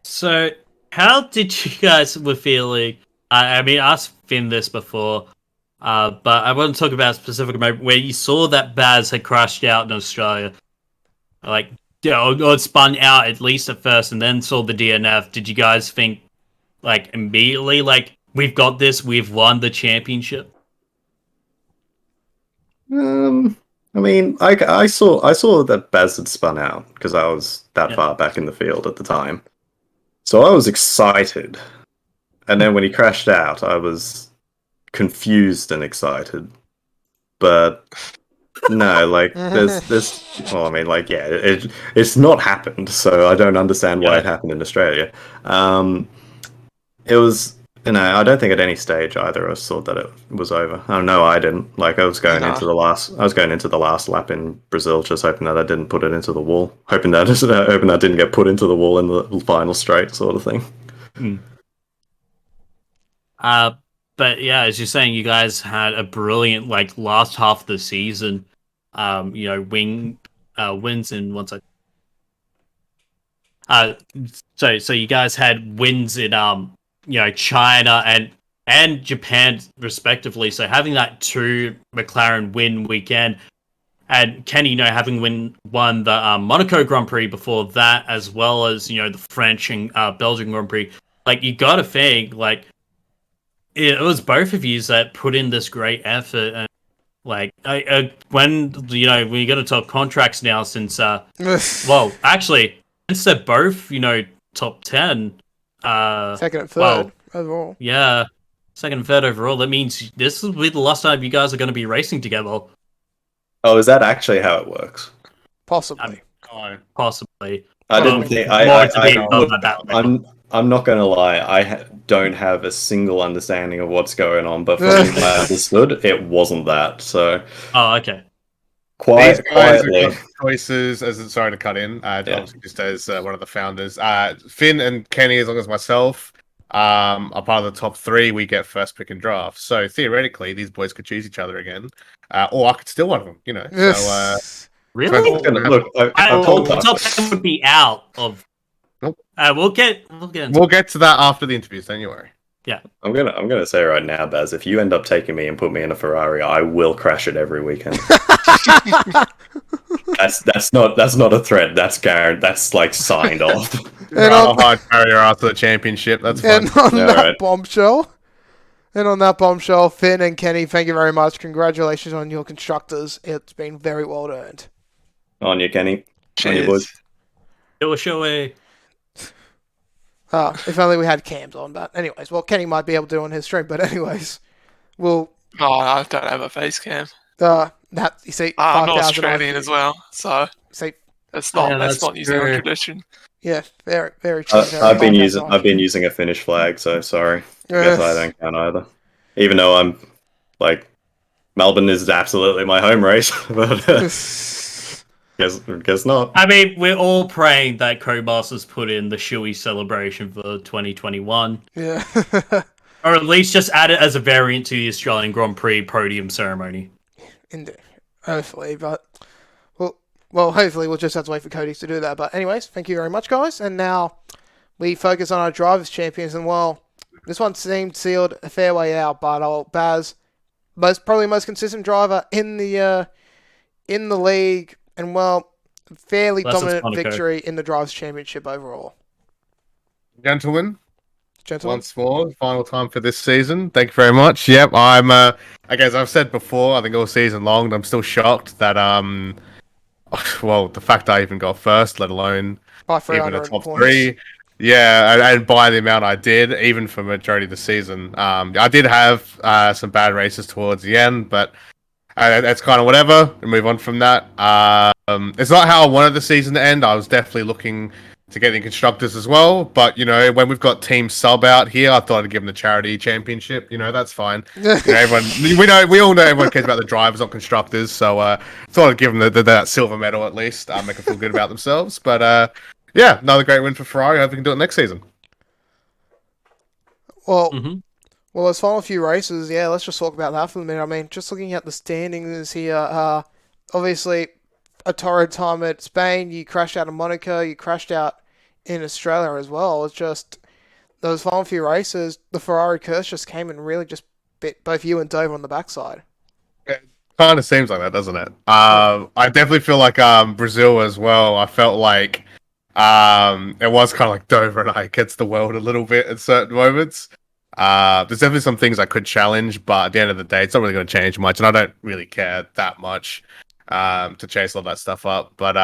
S2: So how did you guys were feeling? I mean, I asked Finn this before, but I want to talk about a specific moment where you saw that Baz had crashed out in Australia. Or it spun out at least at first, and then saw the DNF. Did you guys think, immediately, we've got this, we've won the championship?
S4: I mean, I saw that Baz had spun out because I was that far back in the field at the time, so I was excited. And then when he crashed out, I was confused and excited. But no, there's. Well, I mean, it's not happened, so I don't understand why it happened in Australia. It was. I don't think at any stage either of us thought that it was over. Oh no, I didn't. I was going into the last lap in Brazil, just hoping that I didn't put it into the wall, hoping that didn't get put into the wall in the final straight, sort of thing.
S2: But yeah, as you're saying, you guys had a brilliant last half of the season. Wins in one side. So you guys had wins in China and Japan respectively. So having that 2 McLaren win weekend, and Kenny, having won the Monaco Grand Prix before that, as well as the French and Belgian Grand Prix. You gotta think it was both of you that put in this great effort. And when we got to talk contracts now, since well, actually, since they're both top 10.
S1: Second and third overall.
S2: Yeah, second and third overall. That means this will be the last time you guys are going to be racing together.
S4: Oh, is that actually how it works?
S1: Possibly.
S2: Possibly.
S4: I didn't think. I'm not going to lie. I don't have a single understanding of what's going on, but from what I understood, it wasn't that. So.
S2: Oh, okay.
S4: Quietly.
S7: Choices, sorry to cut in. Obviously, just as one of the founders, Finn and Kenny, as long as myself, are part of the top 3. We get first pick and draft. So theoretically, these boys could choose each other again, or I could steal one of them. So
S2: really,
S4: look,
S2: I top 10 would be out of.
S7: Nope.
S2: We'll get
S7: to that after the interviews. Don't you worry.
S2: Yeah,
S4: I'm gonna say right now, Baz, if you end up taking me and put me in a Ferrari, I will crash it every weekend. that's not a threat. That's guaranteed. That's signed off.
S7: And I'll hard carry her after the championship. That's fine.
S1: And on that bombshell, Finn and Kenny, thank you very much. Congratulations on your constructors. It's been very well earned.
S4: On you, Kenny.
S6: Cheers.
S4: On you, boys.
S1: If only we had cams on, but anyways, well, Kenny might be able to do on his stream, but anyways, we'll.
S6: Oh, I don't have a face cam.
S1: You see,
S6: I'm not Australian as well, so.
S1: See,
S6: That's not
S2: that's
S6: using on
S2: true.
S6: tradition.
S1: Yeah, very, very true.
S4: I've been using a Finnish flag, so sorry. I guess I don't count either. Even though I'm like Melbourne is absolutely my home race, but guess not.
S2: I mean, we're all praying that Codemasters put in the Shui celebration for 2021.
S1: Yeah.
S2: Or at least just add it as a variant to the Australian Grand Prix podium ceremony.
S1: Indeed. Hopefully, but well, hopefully we'll just have to wait for Cody to do that. But anyways, thank you very much, guys. And now we focus on our drivers' champions. And well, this one seemed sealed a fair way out, but Baz, probably most consistent driver in the league, and well, fairly dominant victory in the drivers' championship overall.
S7: Gentlemen,
S1: Gentlemen,
S7: once more, final time for this season. Thank you very much. Yep, I'm. As I've said before, I think all season long, I'm still shocked that well, the fact I even got first, let alone
S1: by
S7: even a top
S1: points.
S7: 3. Yeah, and by the amount I did, even for majority of the season. I did have some bad races towards the end, but that's kind of whatever. We move on from that. It's not how I wanted the season to end. I was definitely looking to get in constructors as well, but when we've got Team Sub out here, I thought I'd give them the charity championship. That's fine. We all know everyone cares about the drivers, not constructors. So thought I'd give them that silver medal at least. Make them feel good about themselves. But yeah, another great win for Ferrari. I hope we can do it next season.
S1: Well, those final few races, yeah, let's just talk about that for a minute. I mean, just looking at the standings here, obviously a torrid time at Spain, you crashed out of Monaco, you crashed out in Australia as well. It's just those final few races, the Ferrari curse just came and really just bit both you and Dover on the backside.
S7: It kind of seems like that, doesn't it? I definitely feel like Brazil as well. I felt like it was kind of like Dover and I against the world a little bit at certain moments. There's definitely some things I could challenge, but at the end of the day, it's not really going to change much, and I don't really care that much to chase all that stuff up. But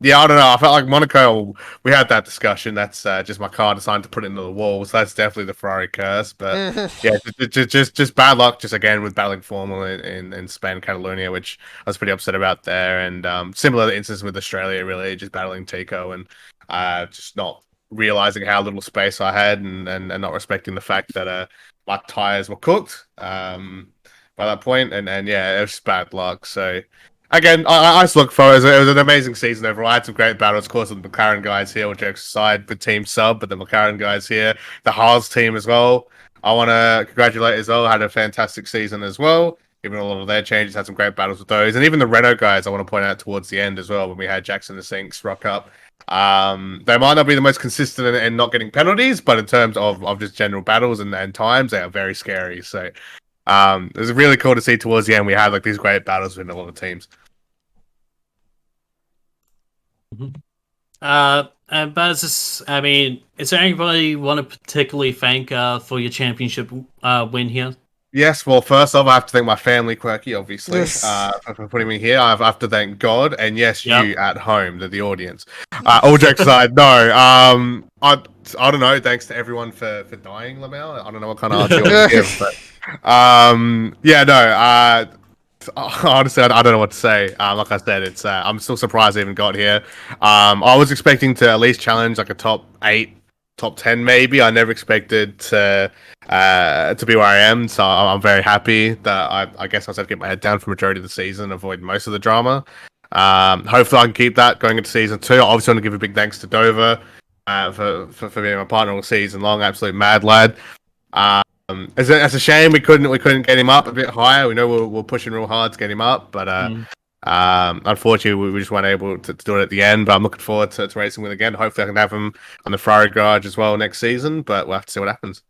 S7: yeah, I don't know. I felt like Monaco, we had that discussion. That's just my car decided to put it into the wall. So that's definitely the Ferrari curse. But yeah, just bad luck. Just again with battling Formula in Spain, Catalonia, which I was pretty upset about there. And similar instance with Australia, really, just battling Tico and just not realizing how little space I had and not respecting the fact that my tires were cooked by that point. And yeah, it was just bad luck. So. Again, I just look forward. It was an amazing season overall. I had some great battles, of course, with the McLaren guys here, all jokes aside, with Team Sub, but the McLaren guys here, the Haas team as well. I want to congratulate as well. Had a fantastic season as well. Even a lot of their changes, had some great battles with those. And even the Renault guys, I want to point out towards the end as well, when we had Jackson the Sinks rock up. They might not be the most consistent and not getting penalties, but in terms of just general battles and times, they are very scary. So it was really cool to see towards the end we had like these great battles with a lot of teams.
S2: And Baz, I mean, is there anybody you want to particularly thank for your championship win here?
S7: Yes, well, first off, I have to thank my family, Quirky, obviously, for putting me here. I have to thank God, and yes, you at home, the audience. All jokes aside, no. I don't know. Thanks to everyone for dying, Lamel. I don't know what kind of answer you want to give, but yeah, no. Honestly, I don't know what to say. Like I said, it's I'm still surprised I even got here. I was expecting to at least challenge like a top 8, top 10 maybe. I never expected to be where I am, so I'm very happy that I guess I have to get my head down for majority of the season, avoid most of the drama. Hopefully I can keep that going into season 2. I obviously want to give a big thanks to Dover for being my partner all season long. Absolute mad lad. It's a shame we couldn't get him up a bit higher. We know we're pushing real hard to get him up, but unfortunately we just weren't able to do it at the end. But I'm looking forward to racing with him again. Hopefully I can have him on the Ferrari garage as well next season, but we'll have to see what happens.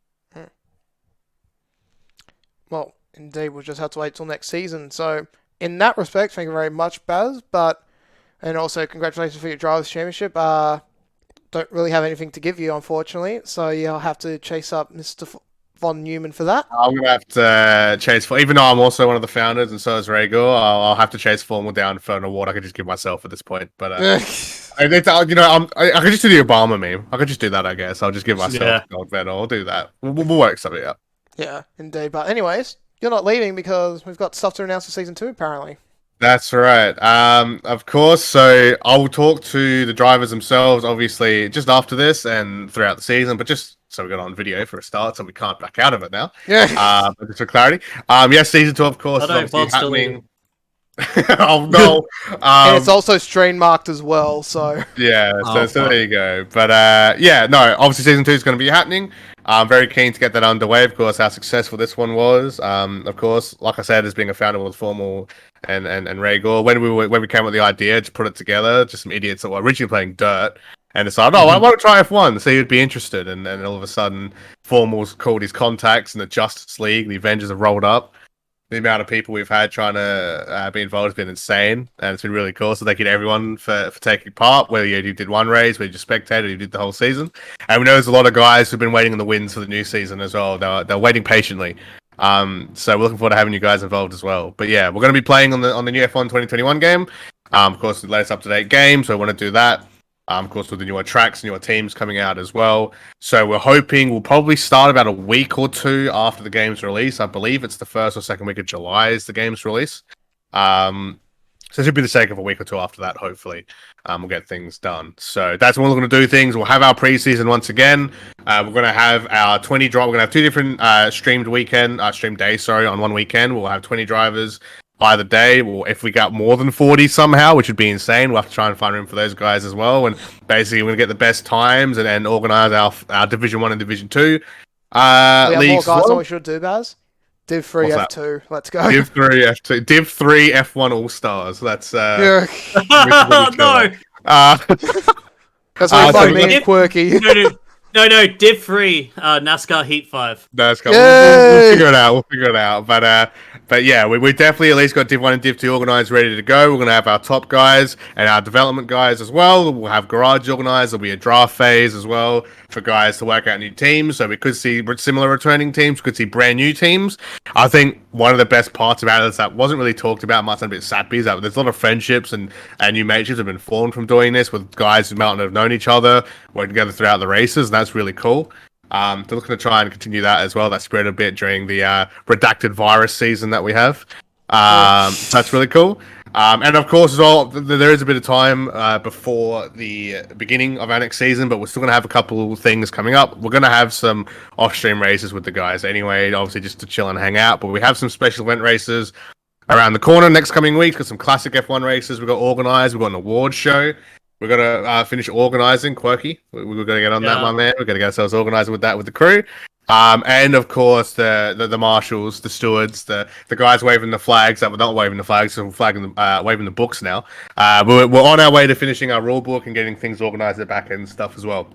S1: Well, indeed, we'll just have to wait till next season. So in that respect, thank you very much, Baz. And also congratulations for your drivers' championship. Don't really have anything to give you, unfortunately. So yeah, I'll have to chase up Mr. Von Neumann for that.
S7: I'm gonna have to chase for, even though I'm also one of the founders and so is Rhaegar, I'll have to chase Formal down for an award I could just give myself at this point. But I could just do the Obama meme. I could just do that, I guess. I'll just give myself a gold medal. I'll do that. We'll work something out.
S1: Yeah, indeed. But anyways, you're not leaving because we've got stuff to announce for season 2, apparently.
S7: That's right. Of course. So I'll talk to the drivers themselves, obviously, just after this and throughout the season. But just so we got on video for a start, so we can't back out of it now.
S1: Yeah.
S7: But just for clarity, yes, season 2, of course,
S2: Oh
S7: is
S2: no,
S7: obviously
S2: VOD's deleted.
S7: happening. Oh no.
S1: And it's also stream marked as well, so
S7: Yeah,
S2: Oh,
S7: so
S2: fuck.
S7: there you go. But yeah, no, obviously season 2 is going to be happening. I'm very keen to get that underway. Of course, how successful this one was. Of course, like I said, as being a founder with Formal and Ray Gore, when we came up with the idea to put it together, just some idiots that were originally playing Dirt and decided, oh, I want to try F1, see who'd be interested, and all of a sudden, Formal's called his contacts, and the Justice League, the Avengers have rolled up. The amount of people we've had trying to be involved has been insane, and it's been really cool. So thank you to everyone for taking part, whether you did one race, whether you just spectated, or you did the whole season. And we know there's a lot of guys who've been waiting in the wings for the new season as well. They're waiting patiently. So we're looking forward to having you guys involved as well. But yeah, we're going to be playing on the new F1 2021 game. Of course, the latest up-to-date game, so I want to do that. Of course, with the newer tracks, newer teams coming out as well. So we're hoping we'll probably start about a week or two after the game's release. I believe it's the first or second week of July is the game's release. So it should be the sake of a week or two after that, hopefully. We'll get things done. So that's when we're going to do things. We'll have our preseason once again. We're going to have our 20 drive. We're going to have two different streamed days, on one weekend. We'll have 20 drivers by the day, or if we got more than 40 somehow, which would be insane, we'll have to try and find room for those guys as well. And basically, we're going to get the best times and then organize our Division 1 and Division 2
S1: we have more
S7: leagues.
S1: guys than we should do, Baz. Div 3
S7: What's that?
S1: F2. Let's go.
S7: Div 3 F2, Div 3 F1 All Stars. That's
S1: Yeah.
S2: No,
S1: That's what
S7: so
S1: me
S2: Div-
S1: and Quirky.
S2: no, Div 3, NASCAR Heat 5.
S7: That's cool.
S1: Yay!
S7: We'll figure it out. We'll figure it out. But yeah, we definitely at least got Div 1 and Div 2 organized, ready to go. We're going to have our top guys and our development guys as well. We'll have garage organized. There'll be a draft phase as well for guys to work out new teams. So we could see similar returning teams. We could see brand new teams. I think one of the best parts about it is that wasn't really talked about much, and a bit sappy, is that there's a lot of friendships and new mateships have been formed from doing this with guys who might not have known each other, working together throughout the races, and that's really cool. They're looking to try and continue that as well. That spread a bit during the redacted virus season that we have. So that's really cool. And of course, as well, there is a bit of time before the beginning of our next season, but we're still going to have a couple of things coming up. We're going to have some off-stream races with the guys anyway, obviously just to chill and hang out. But we have some special event races around the corner next coming weeks. Got some classic F1 races. We've got organized. We've got an award show. We're going to finish organizing, Quirky. We're going to get on that, my man. We're going to get ourselves organized with that with the crew. And of course, the marshals, the stewards, the guys waving the flags. That we're not waving the flags, so we're waving the books now. We're on our way to finishing our rule book and getting things organized at the back end stuff as well.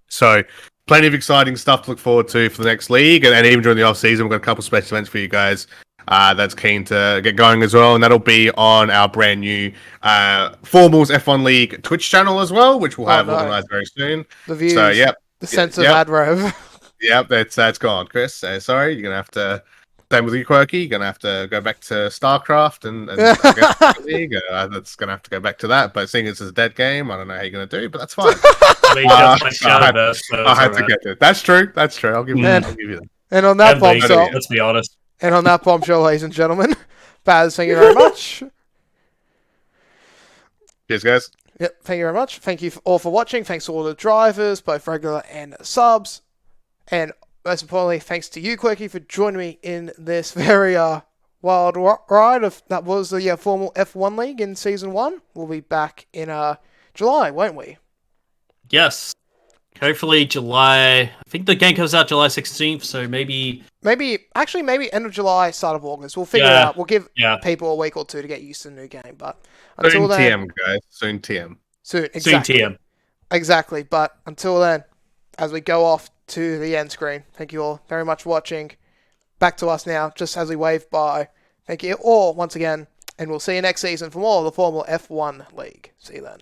S7: So plenty of exciting stuff to look forward to for the next league. And even during the off season, we've got a couple of special events for you guys. That's keen to get going as well, and that'll be on our brand new Formals F1 League Twitch channel as well, which we'll have organized very soon.
S1: The views.
S7: So, yep.
S1: The sense of ad rev.
S7: Yep, that's gone, Chris. Sorry, you're gonna have to. Same with you, Quirky. You're gonna have to go back to StarCraft and get League. That's gonna have to go back to that. But seeing as it's a dead game, I don't know how you're gonna do, but that's fine.
S2: I
S7: had to get it. That's true. I'll give you that.
S1: And on that bombshell,
S2: let's be honest.
S1: And on that bombshell, ladies and gentlemen, Baz, thank you very much.
S7: Cheers, guys.
S1: Yep, thank you very much. Thank you all for watching. Thanks to all the drivers, both regular and subs. And most importantly, thanks to you, Quirky, for joining me in this very wild ride that was the formal F1 League in Season 1. We'll be back in July, won't we?
S2: Yes. Hopefully July. I think the game comes out July 16th, so maybe end of July, start of August. We'll figure it out. We'll give people a week or two to get used to the new game. But until
S7: soon
S1: then,
S7: TM, guys. Soon TM.
S1: Soon, exactly.
S2: Soon TM.
S1: Exactly. But until then, as we go off to the end screen, thank you all very much for watching. Back to us now, just as we wave by. Thank you all once again, and we'll see you next season for more of the formal F1 League. See you then.